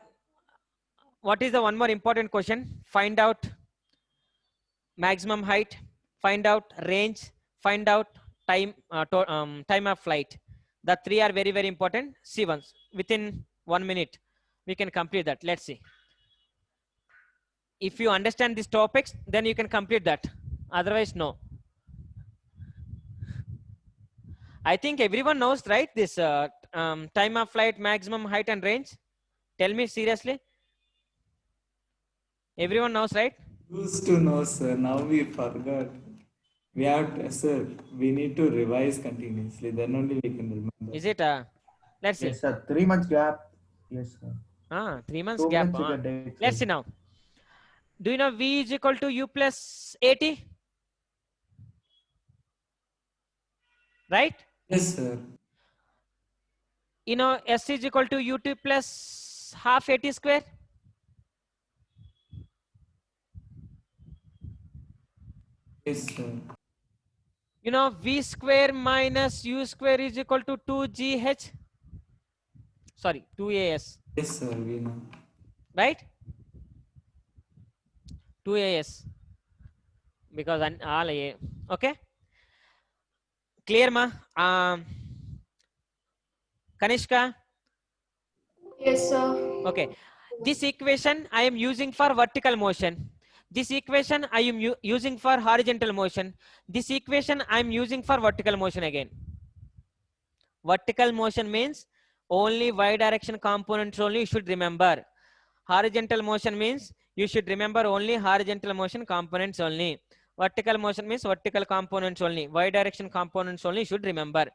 one more important question? Find out maximum height, find out range, find out time of flight. The 3 are very, very important. See once within 1 minute we can complete that. Let's see. If you understand these topics, then you can complete that. Otherwise, no. I think everyone knows, right? This time of flight, maximum height and range. Tell me seriously. Everyone knows, right? Used to know, sir. Now we forgot. We have to, sir. We need to revise continuously. Then only we can remember. Is it? Let's see. Yes, sir. 3 months gap. Yes, sir. 3 months 2 gap. months you can take, Let's sir. see now. Do you know V is equal to U plus AT? Right? Yes, sir. You know S is equal to UT plus half AT square? Yes, sir. You know V square minus U square is equal to 2GH? Sorry, 2AS. Yes, sir. We know. Right? 2AS. Because all A. Okay? Clear, ma? Kanishka? Yes, sir. Okay. This equation I am using for vertical motion. This equation I am using for horizontal motion. This equation I am using for vertical motion again. Vertical motion means only y direction components only you should remember. Horizontal motion means you should remember only horizontal motion components only. Vertical motion means vertical components only. Y direction components only you should remember.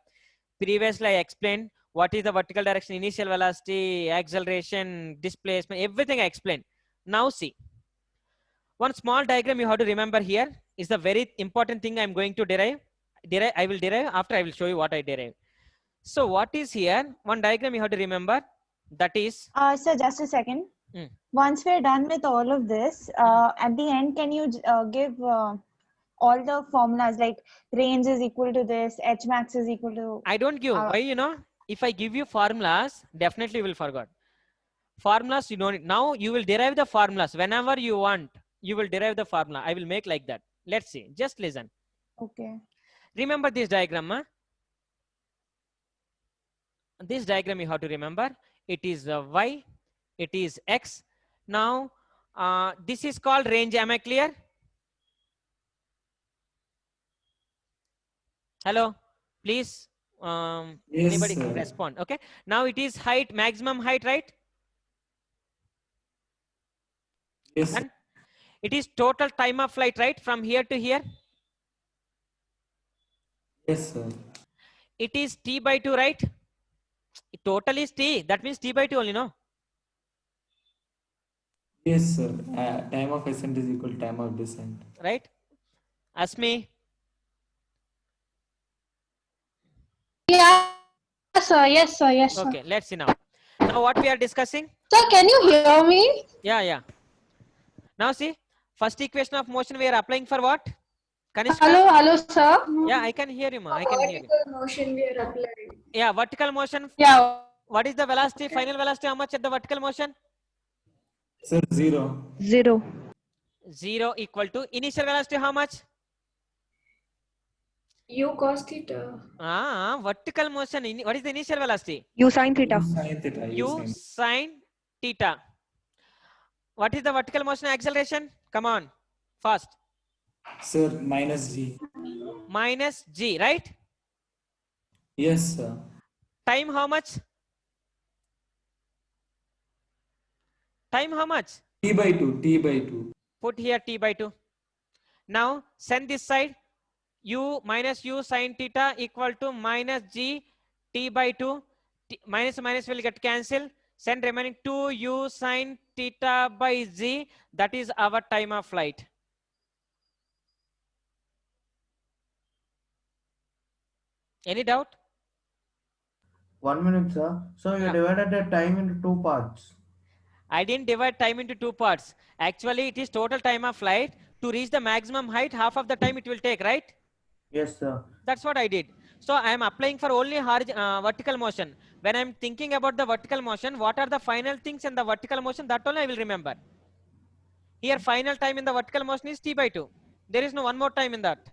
Previously I explained what is the vertical direction, initial velocity, acceleration, displacement, everything I explained. Now see. One small diagram you have to remember here is the very important thing I'm going to derive. I will derive after I will show you what I derive. So what is here? One diagram you have to remember. That is. Sir, just a second. Once we're done with all of this, at the end, can you give all the formulas like range is equal to this, H max is equal to. I don't give. Why, you know, if I give you formulas, definitely you will forget. Formulas you don't need. Now you will derive the formulas whenever you want. You will derive the formula. I will make like that. Let's see. Just listen. Okay. Remember this diagram, huh? This diagram you have to remember. It is Y. It is X. Now, this is called range. Am I clear? Hello, please. Yes, anybody sir. can respond. Okay. Now it is height, maximum height, right? Yes. And it is total time of flight, right? From here to here. Yes, sir. It is T by 2, right? Total is T. That means T by 2 only, no? Yes, sir. Time of ascent is equal to time of descent. Right? Asmi? Yeah, sir. Yes, sir. Yes, sir. Okay, let's see now. Now what we are discussing? Sir, can you hear me? Yeah, yeah. Now see, first equation of motion we are applying for what? Kanishka? Hello, sir. Yeah, I can hear you, ma. I can hear you. Vertical motion we are applying. Yeah, vertical motion. Yeah. What is the velocity? Final velocity, how much at the vertical motion? Sir, 0. 0. 0 equal to initial velocity, how much? U cos theta. Vertical motion. What is the initial velocity? U sin theta. Sin theta. U sin theta. What is the vertical motion acceleration? Come on, fast. Sir, minus G. Minus G, right? Yes, sir. Time how much? Time how much? T by 2. T by 2. Put here T by 2. Now send this side. U minus U sin theta equal to minus G T by 2. Minus minus will get cancelled. Send remaining 2 U sin theta by Z. That is our time of flight. Any doubt? 1 minute, sir. So you divided the time into 2 parts. I didn't divide time into 2 parts. Actually, it is total time of flight. To reach the maximum height, half of the time it will take, right? Yes, sir. That's what I did. So I am applying for only vertical motion. When I'm thinking about the vertical motion, what are the final things in the vertical motion? That only I will remember. Here, final time in the vertical motion is T by 2. There is no one more time in that.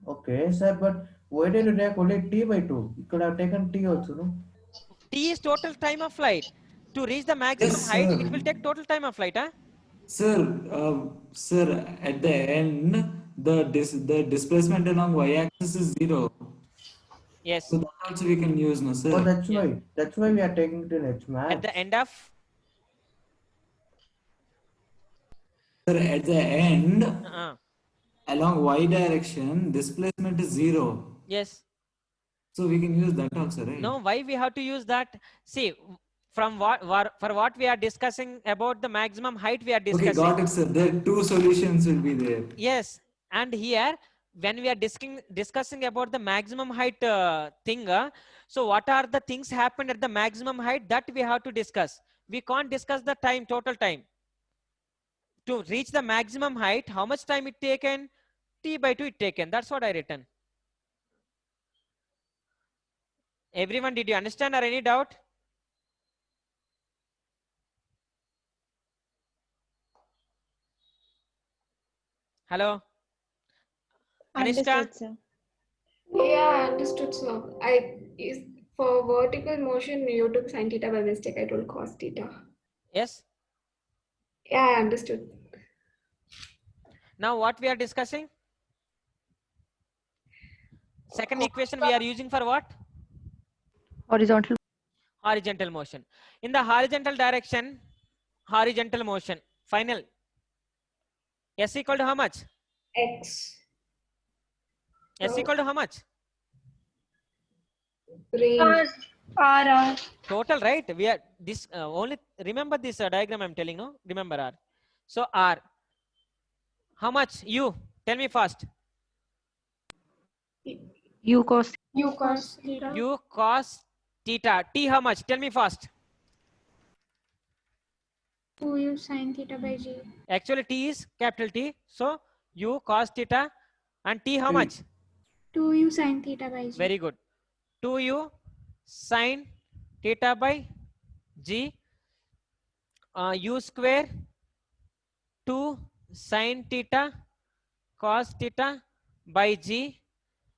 Okay, sir, but why did you take only T by 2? You could have taken T also, no? T is total time of flight. To reach the maximum height, it will take total time of flight, huh? Sir, sir, at the end, the displacement along y-axis is 0. Yes. So that also we can use, no, sir? Oh, that's why. That's why we are taking it in H max. At the end of? Sir, at the end, along y direction, displacement is 0. Yes. So we can use that also, right? No, why we have to use that? See, from for what we are discussing about the maximum height we are discussing. Okay, got it, sir. There two solutions will be there. Yes, and here when we are discussing about the maximum height thing, so what are the things happened at the maximum height that we have to discuss. We can't discuss the time, total time. To reach the maximum height, how much time it taken? T/2 it taken. That's what I written. Everyone, did you understand or any doubt? Hello? Anishka? Understood, sir. Yeah, understood, sir. For vertical motion, you took sin theta by mistake. I told cos theta. Yes? Yeah, I understood. Now what we are discussing? Second equation we are using for what? Horizontal. Horizontal motion. In the horizontal direction, horizontal motion. Final. S equal to how much? X. S equal to how much? Range. R. Total, right? We are this only remember this diagram I'm telling, no? Remember R. So R. How much? U. Tell me fast. U cos. U cos theta. U cos theta. T how much? Tell me fast. 2u sin theta by g. Actually T is capital T. So U cos theta and T how much? 2u sin theta by g. Very good. 2U sin theta by G. U square 2 sin theta cos theta by G.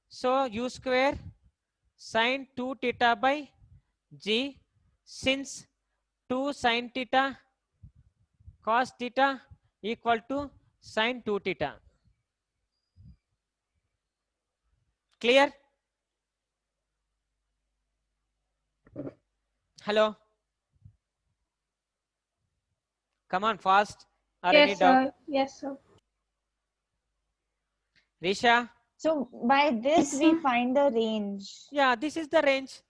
So U square sin 2 theta by G, since 2 sin theta cos theta equal to sin 2 theta. Clear? Hello? Come on, fast. Or any Yes, doubt? sir. Yes, sir. Risha? So by this Yes, we sir. find the range. Yeah, this is the range.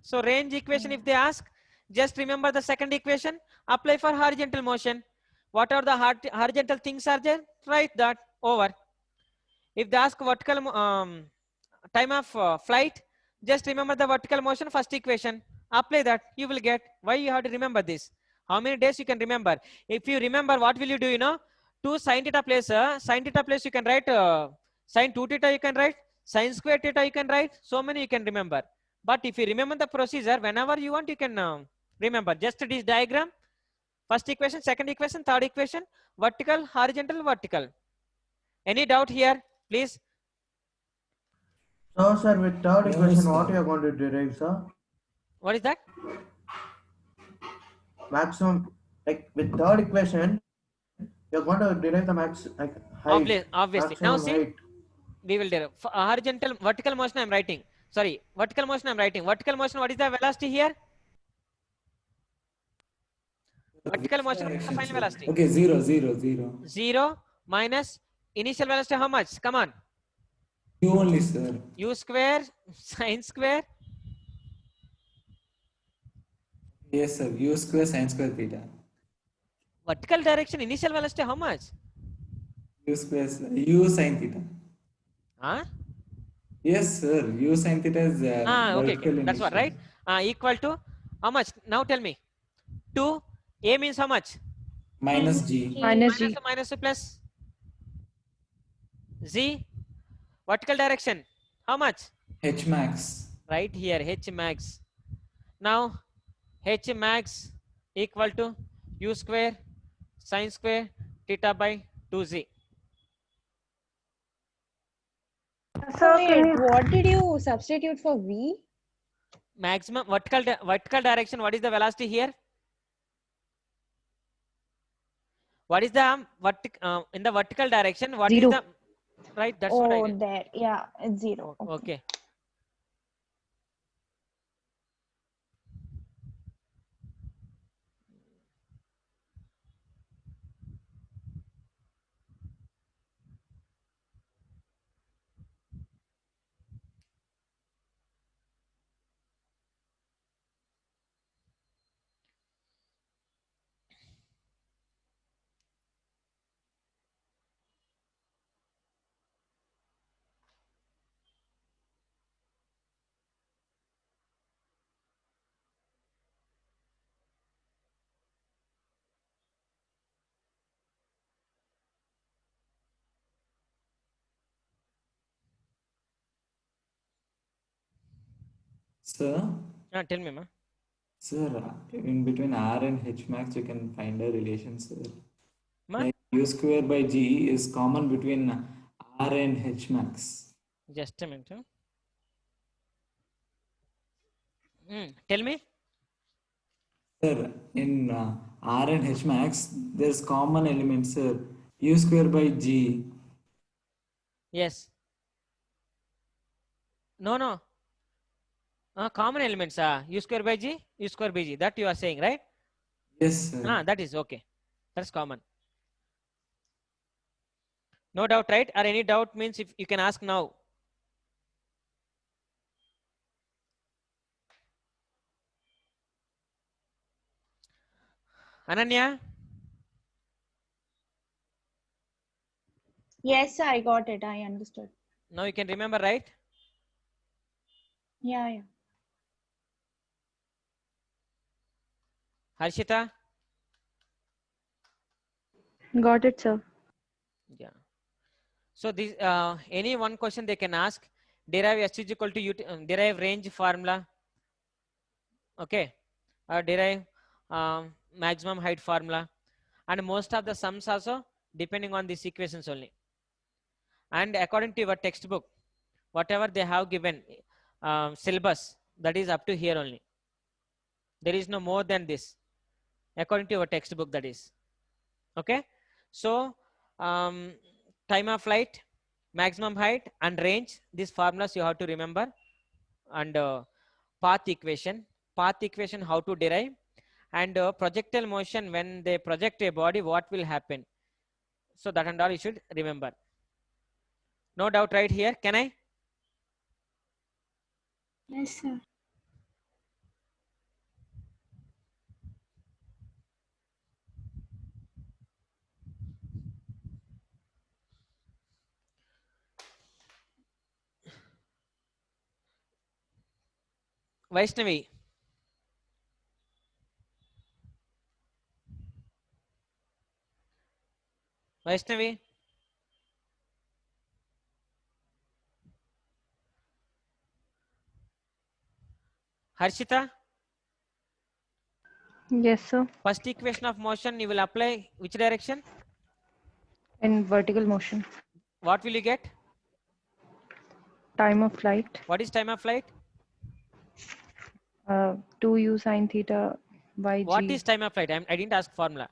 So range equation, if they ask, just remember the second equation, apply for horizontal motion. What are the horizontal things are there? Write that over. If they ask vertical time of flight, just remember the vertical motion first equation. Apply that, you will get. Why you have to remember this? How many days you can remember? If you remember, what will you do? 2 sin theta place, you can write sin 2 theta, you can write sin square theta, you can write. So many you can remember. But if you remember the procedure, whenever you want, you can remember. Just this diagram, first equation, second equation, third equation, vertical, horizontal, vertical. Any doubt here, please? So, sir, with third No, equation, what sir. you are going to derive, sir? What is that? Maximum, like with third equation, you're going to derive the height. Obviously. Now Maximum see, height. we will derive. For horizontal, vertical motion I'm writing. Sorry, vertical motion I'm writing. Vertical motion, what is the velocity here? Vertical motion, what is the final velocity? Okay, 0, 0, 0. 0 minus initial velocity, how much? Come on. U only, sir. U square sin square. Yes, sir. U square sin square theta. Vertical direction, initial velocity, how much? U square, U sin theta. Huh? Yes, sir. U sin theta is Okay, vertical that's what, right? initial. Equal to how much? Now tell me. 2, A means how much? Minus G. Minus G. Minus plus Z. Vertical direction, how much? H max. Right here, H max. Now H max equal to U square sin square theta by 2Z. So wait, what did you substitute for V? Maximum vertical direction, what is the velocity here? What is the in the vertical direction, what 0. is the, right? That's what I did. There, yeah, it's 0. Okay. Sir, Tell me, ma. sir, in between R and H max, you can find a relation, sir. Ma? Like U square by G is common between R and H max. Just a minute. Tell me. Sir, in R and H max, there's common elements, sir. U square by G. Yes. No. Common elements are U square by G, U square by G. That you are saying, right? Yes, sir. That is okay. That's common. No doubt, right? Or any doubt means if you can ask now. Ananya? Yes, sir, I got it. I understood. Now you can remember, right? Yeah. Harshita? Got it, sir. Yeah. So this any one question they can ask. Derive S is equal to derive range formula. Okay. Derive maximum height formula. And most of the sums also depending on these equations only. And according to your textbook, whatever they have given syllabus, that is up to here only. There is no more than this. According to your textbook, that is. Okay. So time of flight, maximum height and range, these formulas you have to remember. And path equation how to derive, and projectile motion, when they project a body, what will happen. So that and all you should remember. No doubt right here. Can I? Yes, sir. Vaishnavi? Vaishnavi? Harshita? Yes, sir. First equation of motion you will apply which direction? In vertical motion. What will you get? Time of flight. What is time of flight? 2u sine theta by g. What is time of flight? I didn't ask formula.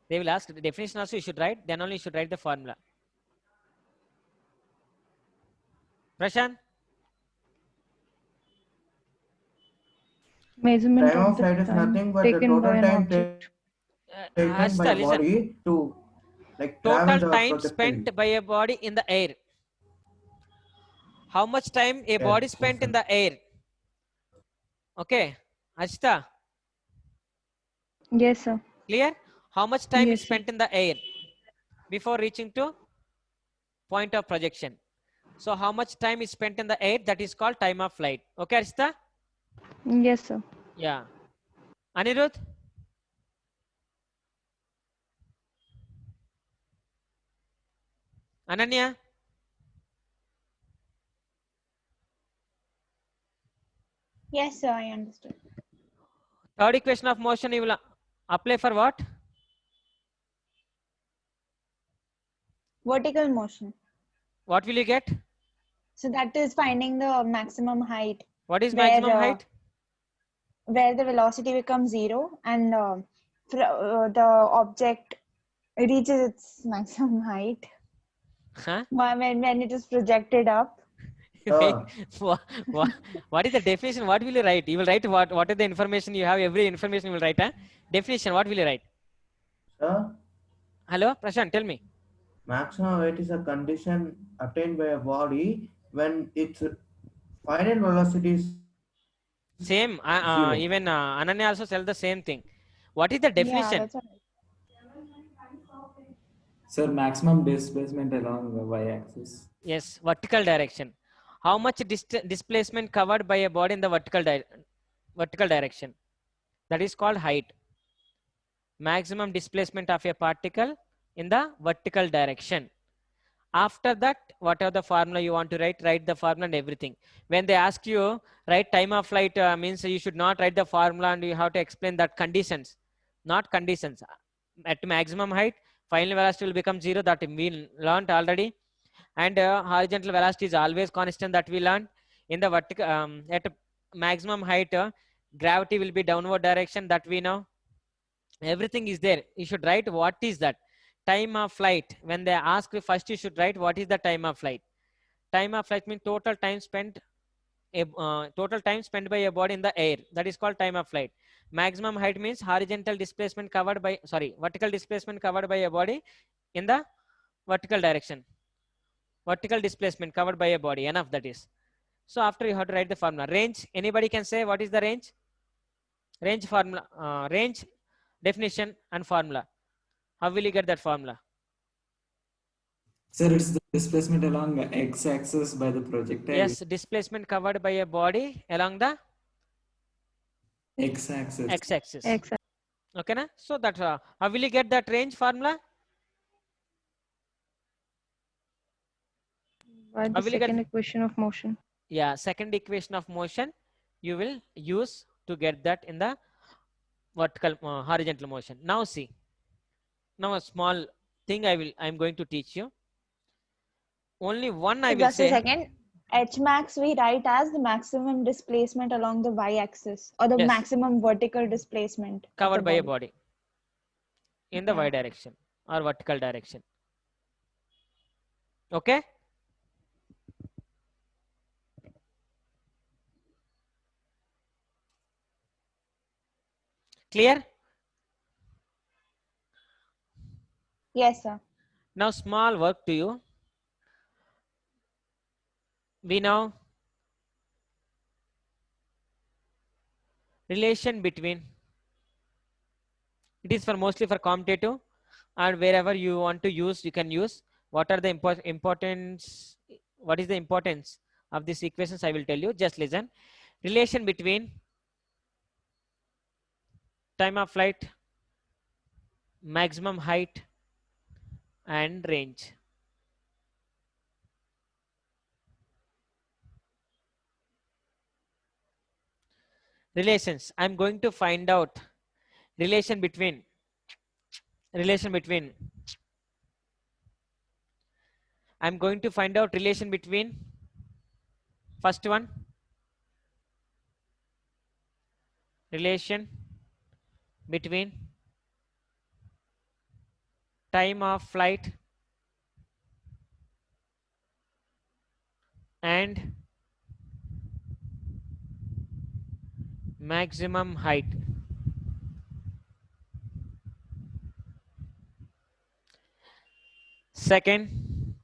They will ask the definition also you should write, then only you should write the formula. Prashant? Measurement Time of flight is nothing but the taken by total an time object. taken by a body to total time spent by a body in the air. How much time a body spent in the air? Okay, Ashita? Yes, sir. Clear? How much time Yes, is spent in the air before reaching to point of projection? So how much time is spent in the air? That is called time of flight. Okay, Ashita? Yes, sir. Yeah. Anirudh? Ananya? Yes, sir, I understood. Third equation of motion you will apply for what? Vertical motion. What will you get? So that is finding the maximum height. What is maximum height? Where the velocity becomes 0 and the object reaches its maximum height. Huh? When it is projected up. What is the definition? What will you write? You will write what is the information you have? Every information you will write. Huh? Definition, what will you write? Hello, Prashant, tell me. Maximum weight is a condition attained by a body when its final velocity is same. Even Ananya also said the same thing. What is the definition? Yeah, Sir, maximum displacement along the y-axis. Yes, vertical direction. How much displacement covered by a body in the vertical direction? That is called height. Maximum displacement of a particle in the vertical direction. After that, whatever the formula you want to write the formula and everything. When they ask you, write time of flight, means you should not write the formula and you have to explain that conditions, not conditions. At maximum height, final velocity will become 0, that we learned already. And horizontal velocity is always constant, that we learned. In the vertical, at maximum height, gravity will be downward direction, that we know. Everything is there. You should write what is that time of flight. When they ask you, first you should write what is the time of flight. Time of flight means total time spent by a body in the air. That is called time of flight. Maximum height means horizontal displacement covered by, vertical displacement covered by a body in the vertical direction. Vertical displacement covered by a body, enough that is. So after you have to write the formula. Range, anybody can say what is the range? Range formula, range definition and formula. How will you get that formula? Sir, it's the displacement along the x-axis by the projectile. Yes, displacement covered by a body along the x-axis. X-axis. Okay, na? So that how will you get that range formula? By the second equation of motion. Yeah, second equation of motion you will use to get that in the vertical horizontal motion. Now see, now a small thing I'm going to teach you. Only one I will just say. Just a second. H max we write as the maximum displacement along the y-axis, or the maximum vertical displacement covered by a body in the y direction or vertical direction. Okay. Clear? Yes, sir. Now small work to you. We know relation between, it is for mostly for competitive, and wherever you want to use, you can use. What are the importance? What is the importance of these equations? I will tell you. Just listen. Relation between time of flight, maximum height, and range. Relations. I'm going to find out relation between I'm going to find out relation between first one, relation between time of flight and maximum height. Second,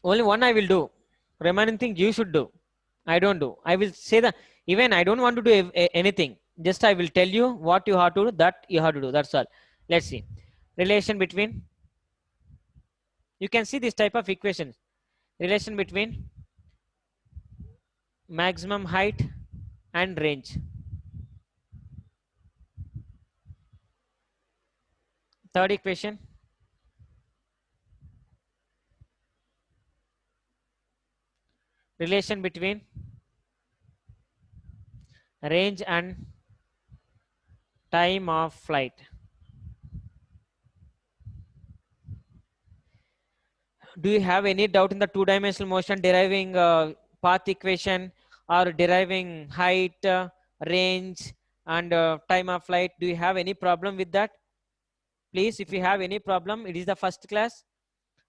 only one I will do. Remaining thing you should do. I don't do. I will say that even I don't want to do anything. Just I will tell you what you have to do, that you have to do. That's all. Let's see. Relation between, you can see this type of equation. Relation between maximum height and range. Third equation. Relation between range and time of flight. Do you have any doubt in the two-dimensional motion deriving path equation or deriving height, range, and time of flight? Do you have any problem with that? Please, if you have any problem, it is the first class,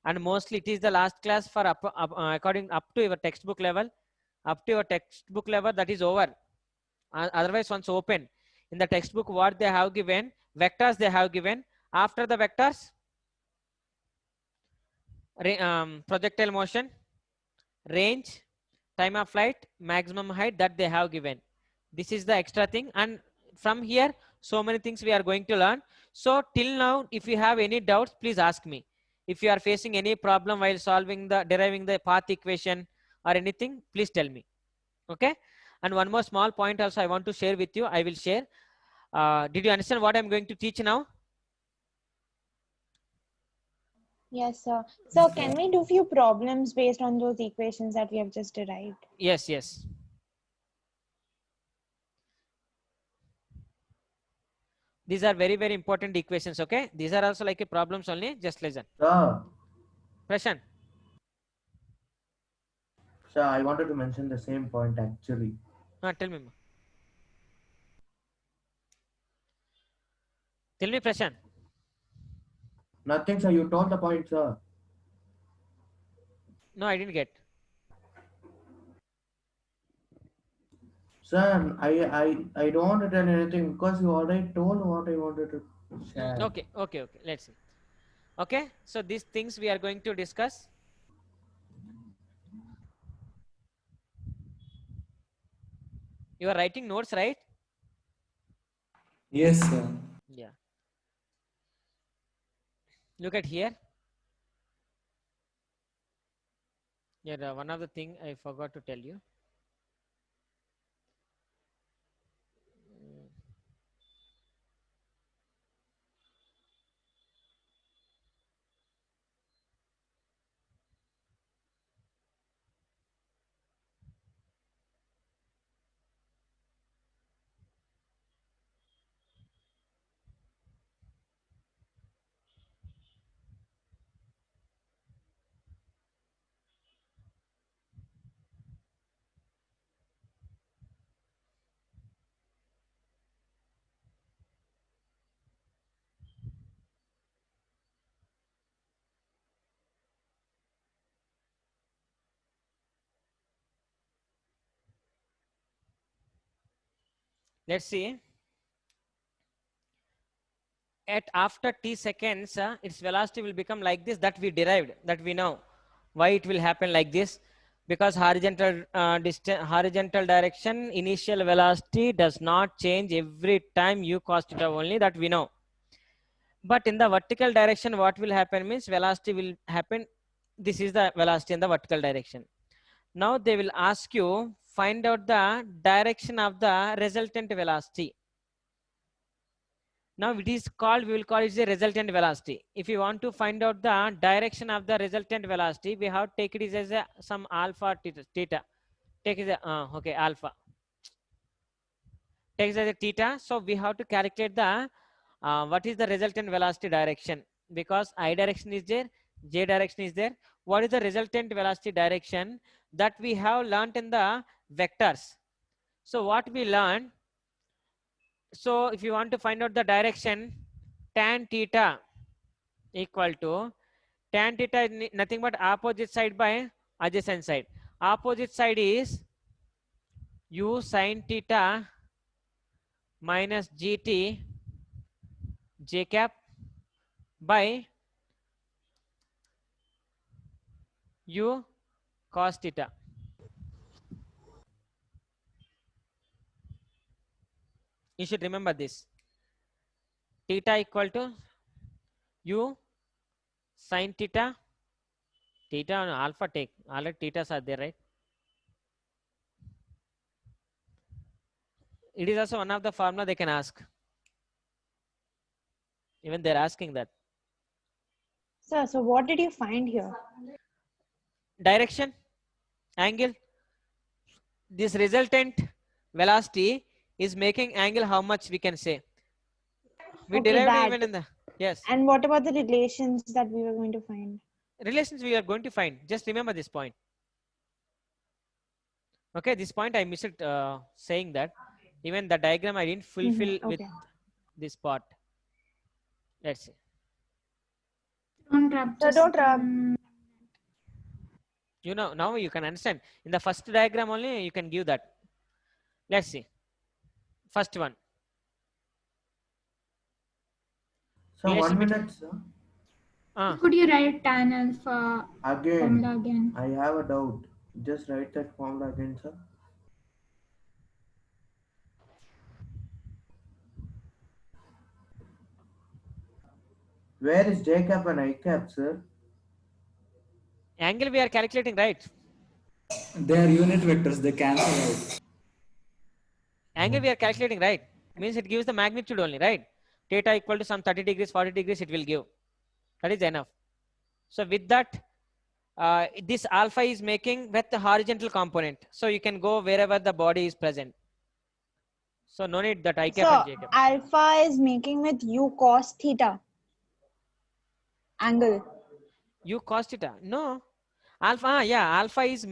and mostly it is the last class for according up to your textbook level. Up to your textbook level, that is over. Otherwise, once open in the textbook, what they have given, vectors they have given. After the vectors, projectile motion, range, time of flight, maximum height, that they have given. This is the extra thing, and from here so many things we are going to learn. So till now, if you have any doubts, please ask me. If you are facing any problem while deriving the path equation or anything, please tell me. Okay. And one more small point also I want to share with you. I will share. Did you understand what I'm going to teach now? Yes, sir. So can we do few problems based on those equations that we have just derived? Yes, yes. These are very, very important equations, okay? These are also like a problems only, just listen. Sir, Prashant. sir, I wanted to mention the same point actually. Tell me. Tell me, Prashant. Nothing, sir. You told the point, sir. No, I didn't get. Sir, I don't want to tell anything because you already told what I wanted to share. Okay. Let's see. Okay, so these things we are going to discuss. You are writing notes, right? Yes, sir. Yeah. Look at here. Yeah, one of the thing I forgot to tell you. Let's see. At after t seconds, its velocity will become like this, that we derived, that we know. Why it will happen like this? Because horizontal direction initial velocity does not change every time u cos theta only, that we know. But in the vertical direction, what will happen means velocity will happen. This is the velocity in the vertical direction. Now they will ask you, find out the direction of the resultant velocity. Now it is called, we will call it the resultant velocity. If you want to find out the direction of the resultant velocity, we have to take it as a, some alpha theta. Take it as okay, alpha. Take it as a theta. So we have to calculate the what is the resultant velocity direction, because I direction is there, j direction is there. What is the resultant velocity direction? That we have learnt in the vectors. So what we learned, so if you want to find out the direction, tan theta equal to, tan theta is nothing but opposite side by adjacent side. Opposite side is u sin theta minus gt j cap by u cos theta. You should remember this. Theta equal to u sin theta. Theta and alpha take. Already thetas are there, right? It is also one of the formula they can ask. Even they're asking that. Sir, so what did you find here? Direction, angle. This resultant velocity is making angle how much we can say. We Okay, derived that. even in the, yes. And what about the relations that we were going to find? Relations we are going to find. Just remember this point. Okay, this point I missed saying that. Even the diagram I didn't fulfill Okay. with this part. Let's see. Don't rub. So don't rub. You know, now you can understand. In the first diagram only, you can give that. Let's see. First one. So 1 minute, sir. Could you write tan alpha formula again? I have a doubt. Just write that formula again, sir. Where is J cap and I cap, sir? Angle we are calculating, right? They are unit vectors. They cancel out. Angle we are calculating, right? Means it gives the magnitude only, right? Theta equal to some 30 degrees, 40 degrees, it will give. That is enough. So with that, this alpha is making with the horizontal component. So you can go wherever the body is present. So no need that I cap So and J cap. alpha is making with u cos theta angle. U cos theta. No. Alpha, yeah, alpha is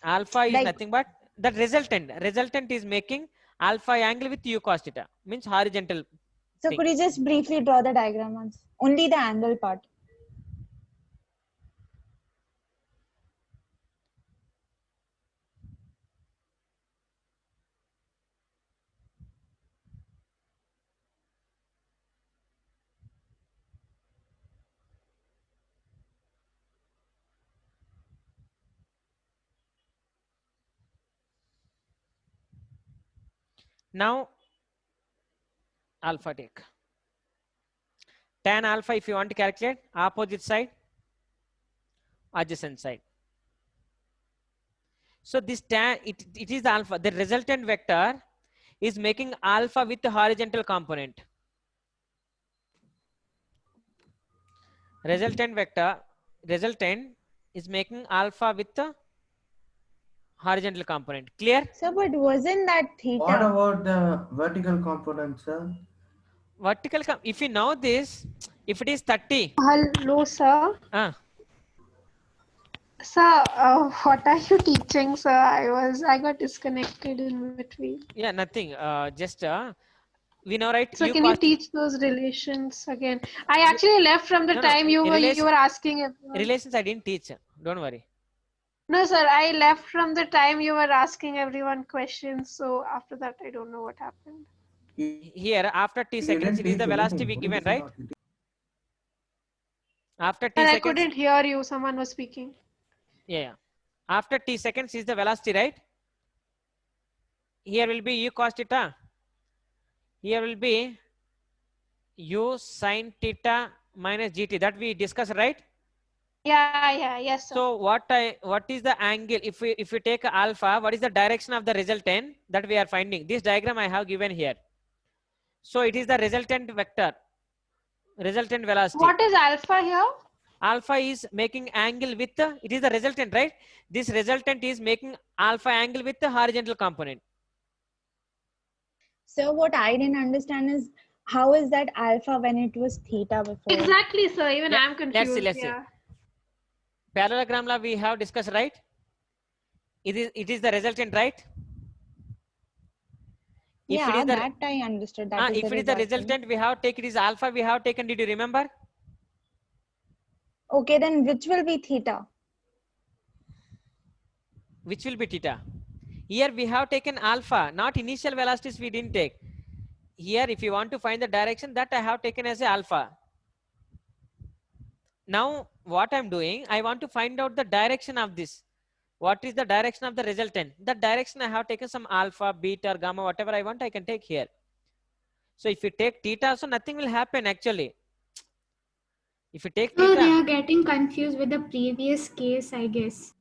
Like, nothing but the resultant. Resultant is making alpha angle with u cos theta. Means horizontal. so thing. could you just briefly draw the diagram once? Only the angle part. Now alpha take. Tan alpha, if you want to calculate, opposite side, adjacent side. So this tan, it is the alpha. The resultant vector is making alpha with the horizontal component. Resultant is making alpha with the horizontal component. Clear? So, but wasn't that theta? What about the vertical component, sir? Vertical, if you know this, if it is 30. Hello, sir. Sir, what are you teaching, sir? I got disconnected in between. Yeah, nothing. Just we know, right? So can you teach those relations again? I actually left from the time you were asking everyone. Relations I didn't teach. Don't worry. No, sir. I left from the time you were asking everyone questions. So after that, I don't know what happened. Here, after t seconds, it is the velocity we given, right? After t And seconds. I couldn't hear you. Someone was speaking. Yeah. After t seconds is the velocity, right? Here will be u cos theta. Here will be u sin theta minus gt. That we discussed, right? Yeah, yes, sir. So what is the angle? If we take alpha, what is the direction of the resultant that we are finding? This diagram I have given here. So it is the resultant vector, resultant velocity. What is alpha here? Alpha is making angle with it is the resultant, right? This resultant is making alpha angle with the horizontal component. So what I didn't understand is how is that alpha when it was theta before? Exactly, sir. Even I'm confused. Let's see. Parallelogram law we have discussed, right? It is the resultant, right? If yeah, it is that I understood. That if it is the resultant, we have taken it is alpha. We have taken. Did you remember? Okay, then which will be theta? Which will be theta? Here we have taken alpha, not initial velocities we didn't take. Here, if you want to find the direction, that I have taken as a alpha. Now, what I'm doing, I want to find out the direction of this. What is the direction of the resultant? That direction I have taken some alpha, beta, gamma, whatever I want, I can take here. So if you take theta, so nothing will happen actually. If you take theta. So they are getting confused with the previous case, I guess.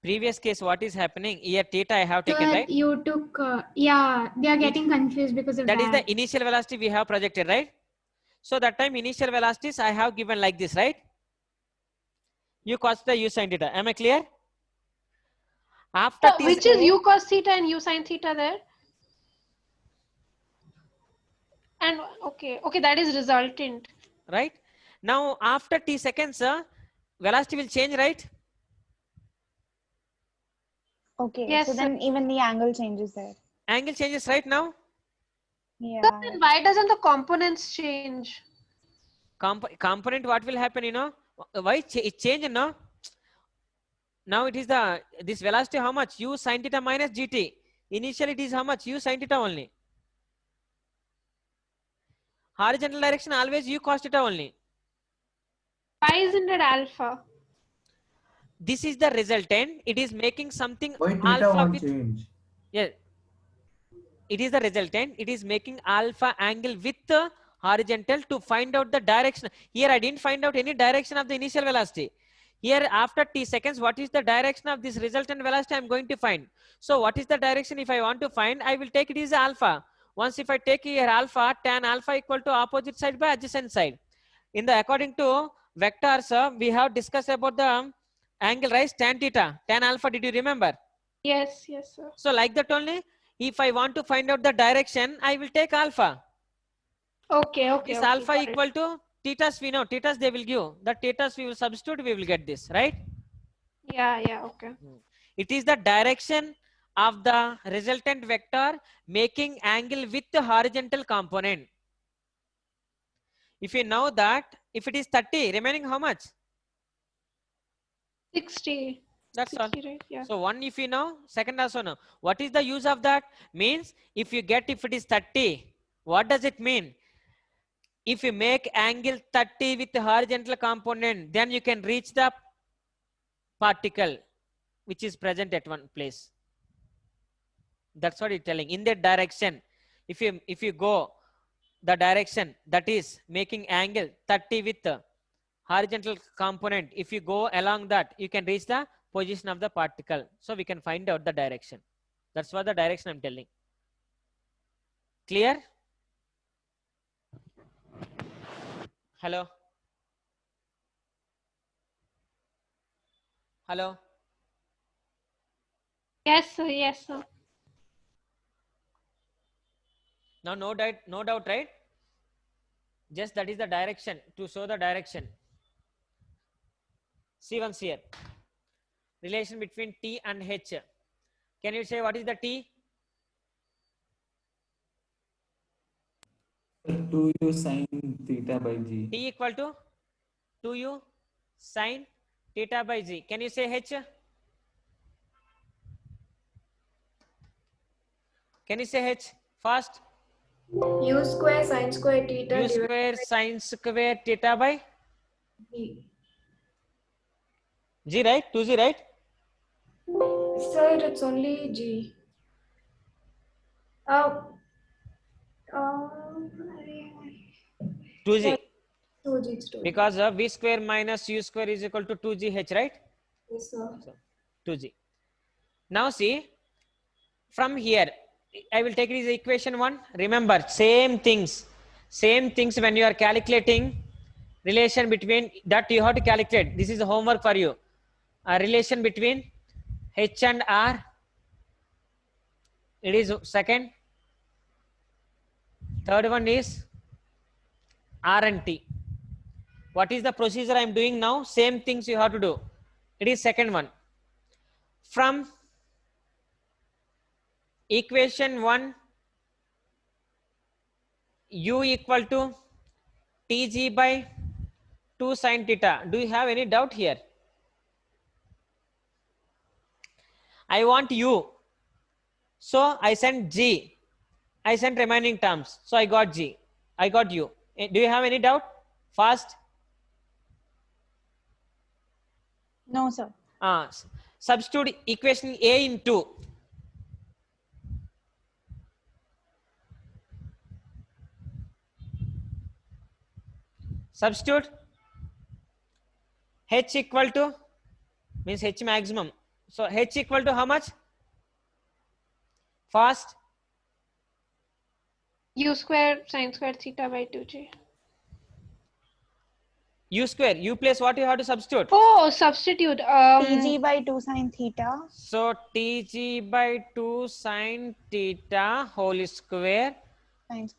Previous case, what is happening? Here theta I have taken, right? You took, yeah, they are getting confused because of that. That is the initial velocity we have projected, right? So that time initial velocities I have given like this, right? U cos theta, u sin theta. Am I clear? After so which is u cos theta and u sin theta there? And okay, that is resultant. Right? Now after t seconds, velocity will change, right? Okay, yes, so then even the angle changes there. Angle changes right now? Yeah. So then why doesn't the components change? Component, what will happen, you know? Why it change, no? Now it is this velocity how much? U sin theta minus gt. Initially it is how much? U sin theta only. Horizontal direction always u cos theta only. Why isn't it alpha? This is the resultant. It is making something why theta alpha won't with change? Yeah. It is the resultant. It is making alpha angle with the horizontal to find out the direction. Here I didn't find out any direction of the initial velocity. Here after t seconds, what is the direction of this resultant velocity I am going to find. So what is the direction if I want to find? I will take it as alpha. Once if I take here alpha, tan alpha equal to opposite side by adjacent side. In the according to vectors, we have discussed about the angle, right? Tan theta, tan alpha. Did you remember? Yes, yes, sir. So like that only, if I want to find out the direction, I will take alpha. Okay, okay. This okay, alpha got it. equal to thetas, we know. Thetas they will give. The thetas we will substitute, we will get this, right? Yeah, yeah, okay. It is the direction of the resultant vector making angle with the horizontal component. If you know that, if it is 30, remaining how much? 60. That's 60, all. right? Yeah. So one if you know, second also know. What is the use of that? Means if you get if it is 30, what does it mean? If you make angle 30 with the horizontal component, then you can reach the particle which is present at one place. That's what it's telling. In that direction, if you go the direction that is making angle 30 with the horizontal component, if you go along that, you can reach the position of the particle. So we can find out the direction. That's what the direction I'm telling. Clear? Hello? Hello? Yes, sir. Yes, sir. Now no doubt, right? Just that is the direction, to show the direction. See once here. Relation between T and H. Can you say what is the T? 2u sin theta by g. T equal to 2u sin theta by g. Can you say H? Can you say H fast? U square sin square theta U square sin square theta by G. G, right? 2G, right? Sir, it's only G. Uh, 2G. yeah, 2G, it's 2G. Because V square minus U square is equal to 2GH, right? Yes, sir. So, 2G. Now see, from here, I will take it as equation 1. Remember, same things when you are calculating relation between, that you have to calculate. This is a homework for you. A relation between H and R. It is second. Third one is R and T. What is the procedure I am doing now? Same things you have to do. It is second one. From equation 1, U equal to Tg by 2 sin theta. Do you have any doubt here? I want U. So I sent G. I sent remaining terms. So I got G. I got U. Do you have any doubt? Fast. No, sir. Substitute equation A in 2. Substitute H equal to, means H maximum. So H equal to how much? Fast. U square sin square theta by 2G. U square. U place what you have to substitute? Oh, substitute. Tg by 2 sin theta. So Tg by 2 sin theta whole square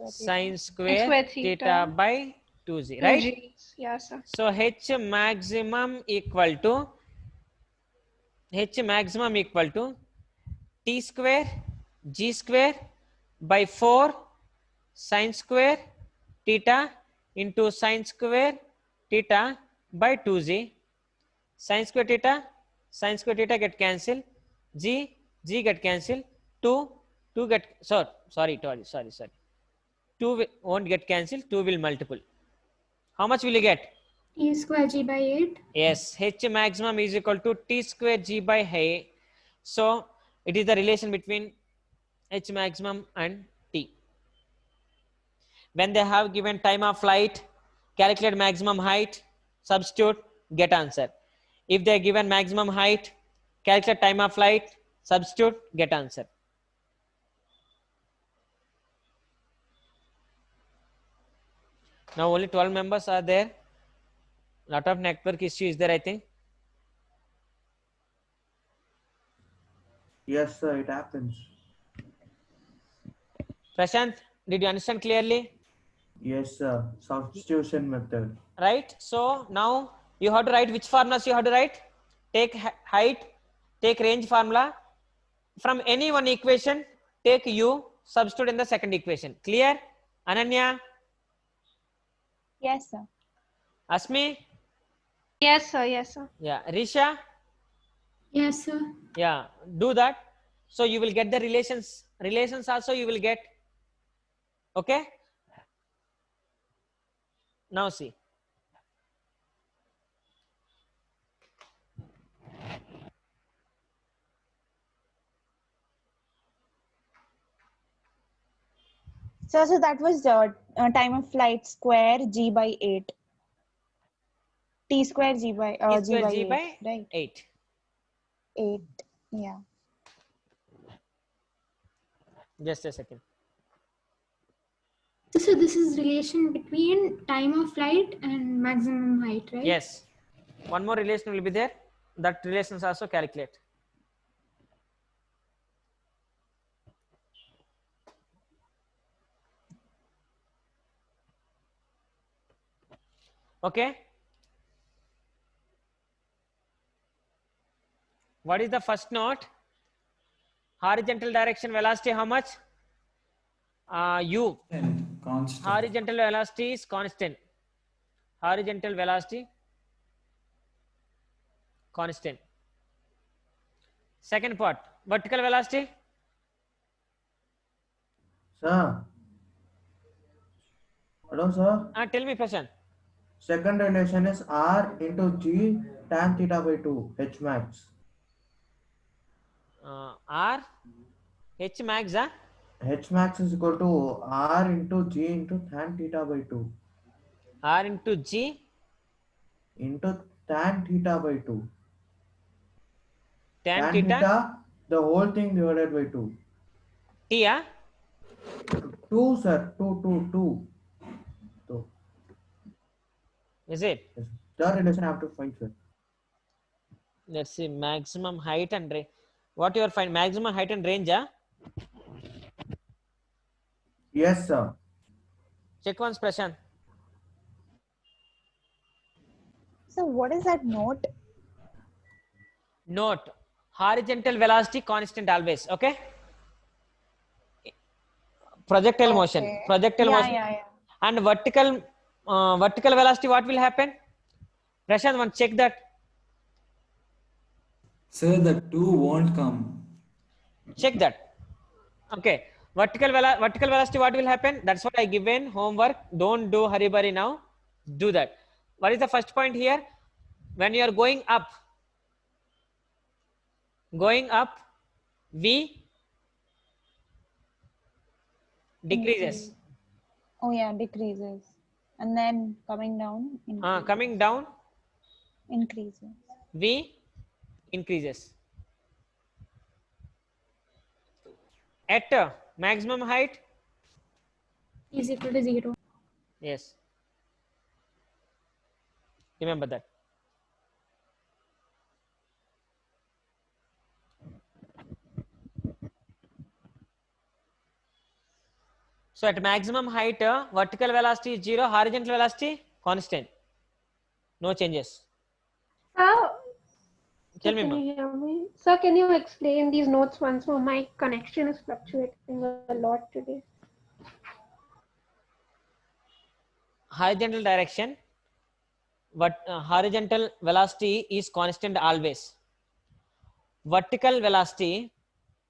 sin square theta by 2g, right? 2G. Yeah, sir. So H maximum equal to T square G square by 4 sin square theta into sin square theta by 2g. Sin square theta get cancelled. G get cancelled. 2 get, sorry. 2 won't get cancelled. 2 will multiple. How much will you get? T square G by 8. Yes, H maximum is equal to T square G by 8. So it is the relation between H maximum and T. When they have given time of flight, calculate maximum height, substitute, get answer. If they are given maximum height, calculate time of flight, substitute, get answer. Now only 12 members are there. Lot of network issue is there, I think. Yes, sir, it happens. Prashant, did you understand clearly? Yes, sir. Substitution method. Right. So now you have to write which formulas you have to write. Take height, take range formula. From any one equation, take u, substitute in the second equation. Clear? Ananya? Yes, sir. Asmi? Yes, sir. Yes, sir. Yeah. Risha? Yes, sir. Yeah. Do that. So you will get the relations. Relations also you will get. Okay? Now see. So that was time of flight square g by 8. T square g by T square G 8, by right? 8. 8. Yeah. Just a second. So this is relation between time of flight and maximum height, right? Yes. One more relation will be there. That relations also calculate. Okay. What is the first note? Horizontal direction velocity, how much? U. Constant. Horizontal velocity is constant. Horizontal velocity, constant. Second part, vertical velocity. Sir. Hello, sir. Tell me, Prashant. Second relation is R into G tan theta by 2, H max. R, H max, H max is equal to R into G into tan theta by 2. R into G into tan theta by 2. Tan theta, the whole thing divided by 2. T, 2, sir. 2. Is it? Yes. Third relation I have to find, sir. Let's see, maximum height and range. What you are find? Maximum height and range, Yes, sir. Check once, Prashant. So what is that note? Note, horizontal velocity constant always. Okay. Projectile motion. Projectile motion. Yeah. And vertical velocity, what will happen? Prashant, one check that. Sir, the 2 won't come. Check that. Okay. Vertical velocity, what will happen? That's what I given homework. Don't do hurry burry now. Do that. What is the first point here? When you are going up, V decreases. Oh yeah, decreases. And then coming down. Increases. V increases. At maximum height is equal to 0. Yes. Remember that. So at maximum height, vertical velocity is 0, horizontal velocity constant. No changes. Tell me, can you hear me? Sir, can you explain these notes once more? My connection is fluctuating a lot today. Horizontal direction, but horizontal velocity is constant always. Vertical velocity,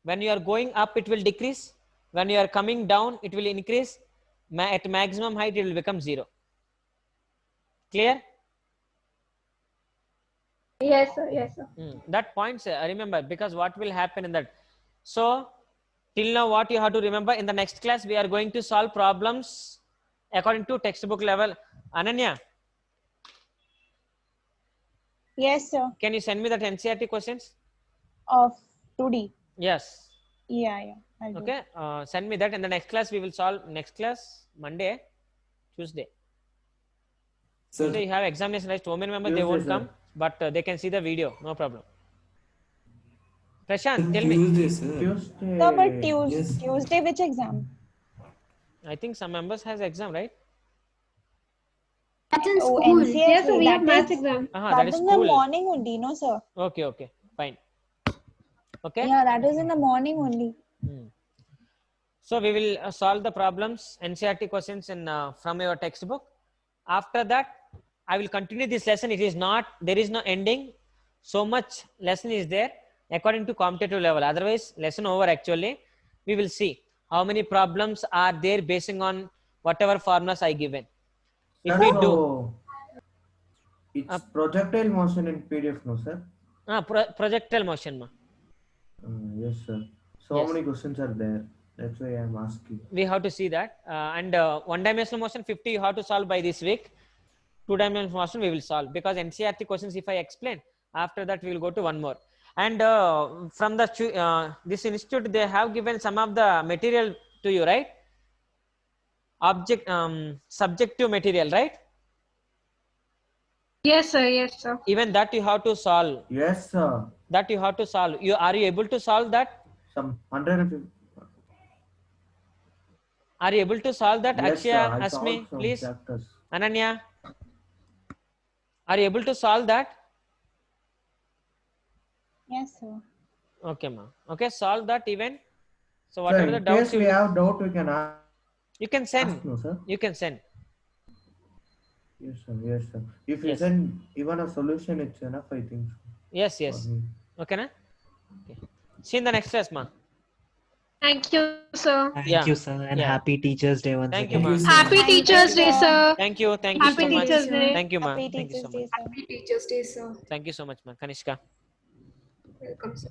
when you are going up, it will decrease. When you are coming down, it will increase. At maximum height, it will become 0. Clear? Yes, sir. Yes, sir. That points, remember, because what will happen in that. So, till now, what you have to remember, in the next class, we are going to solve problems according to textbook level. Ananya? Yes, sir. Can you send me that NCERT questions? Of 2D? Yes. Yeah. Okay. Send me that. In the next class, we will solve next class, Monday, Tuesday. Sir, Tuesday you have examination, right? So many members they Tuesday, won't sir. come, but they can see the video. No problem. Prashant, tell me. Tuesday, sir. Tuesday. No, but Yes. Tuesday, which exam? I think some members has exam, right? That's in Oh, school. NCSE. Yes, sir, we have that maths is- exam. That That is is in the school. morning only, no, sir. Okay, okay, fine. Okay. Yeah, that is in the morning only. So we will solve the problems, NCERT questions in from your textbook. After that, I will continue this lesson. It is not, there is no ending. So much lesson is there according to competitive level. Otherwise, lesson over actually. We will see how many problems are there basing on whatever formulas I given. If Sir, we do, so it's projectile motion in PDF, no, sir? projectile motion. Ma. Yes, sir. So Yes. many questions are there. That's why I'm asking. We have to see that. And one-dimensional motion 50 you have to solve by this week. Two-dimensional motion we will solve because NCERT questions if I explain, after that we will go to one more. And from the this institute they have given some of the material to you, right? Subjective material, right? Yes, sir. Yes, sir. Even that you have to solve. Yes, sir. That you have to solve. Are you able to solve that? Some 150. Are you able to solve that? Yes, Akshaya, sir. I ask me, solved some please. chapters. Ananya, are you able to solve that? Yes, sir. Okay, ma. Okay, solve that even. So Sir, whatever the in doubts case we have doubt, we can ask. you can send. No, sir. You can send. Yes, sir. Yes, sir. If you Yes. send even a solution, it's enough, I think. Yes, yes. Okay, na? Okay. See you in the next class, ma. Thank you, sir. Thank you, sir, and happy Teachers' Day once Thank again. you, ma. Happy Teachers' Day, sir. Thank you. Thank you Happy so much. Teachers' Day. Thank you, ma. Happy Thank you so Teachers' much. Day, sir. Happy Teachers' Day, sir. Thank you so much, ma. Kanishka. Welcome, sir.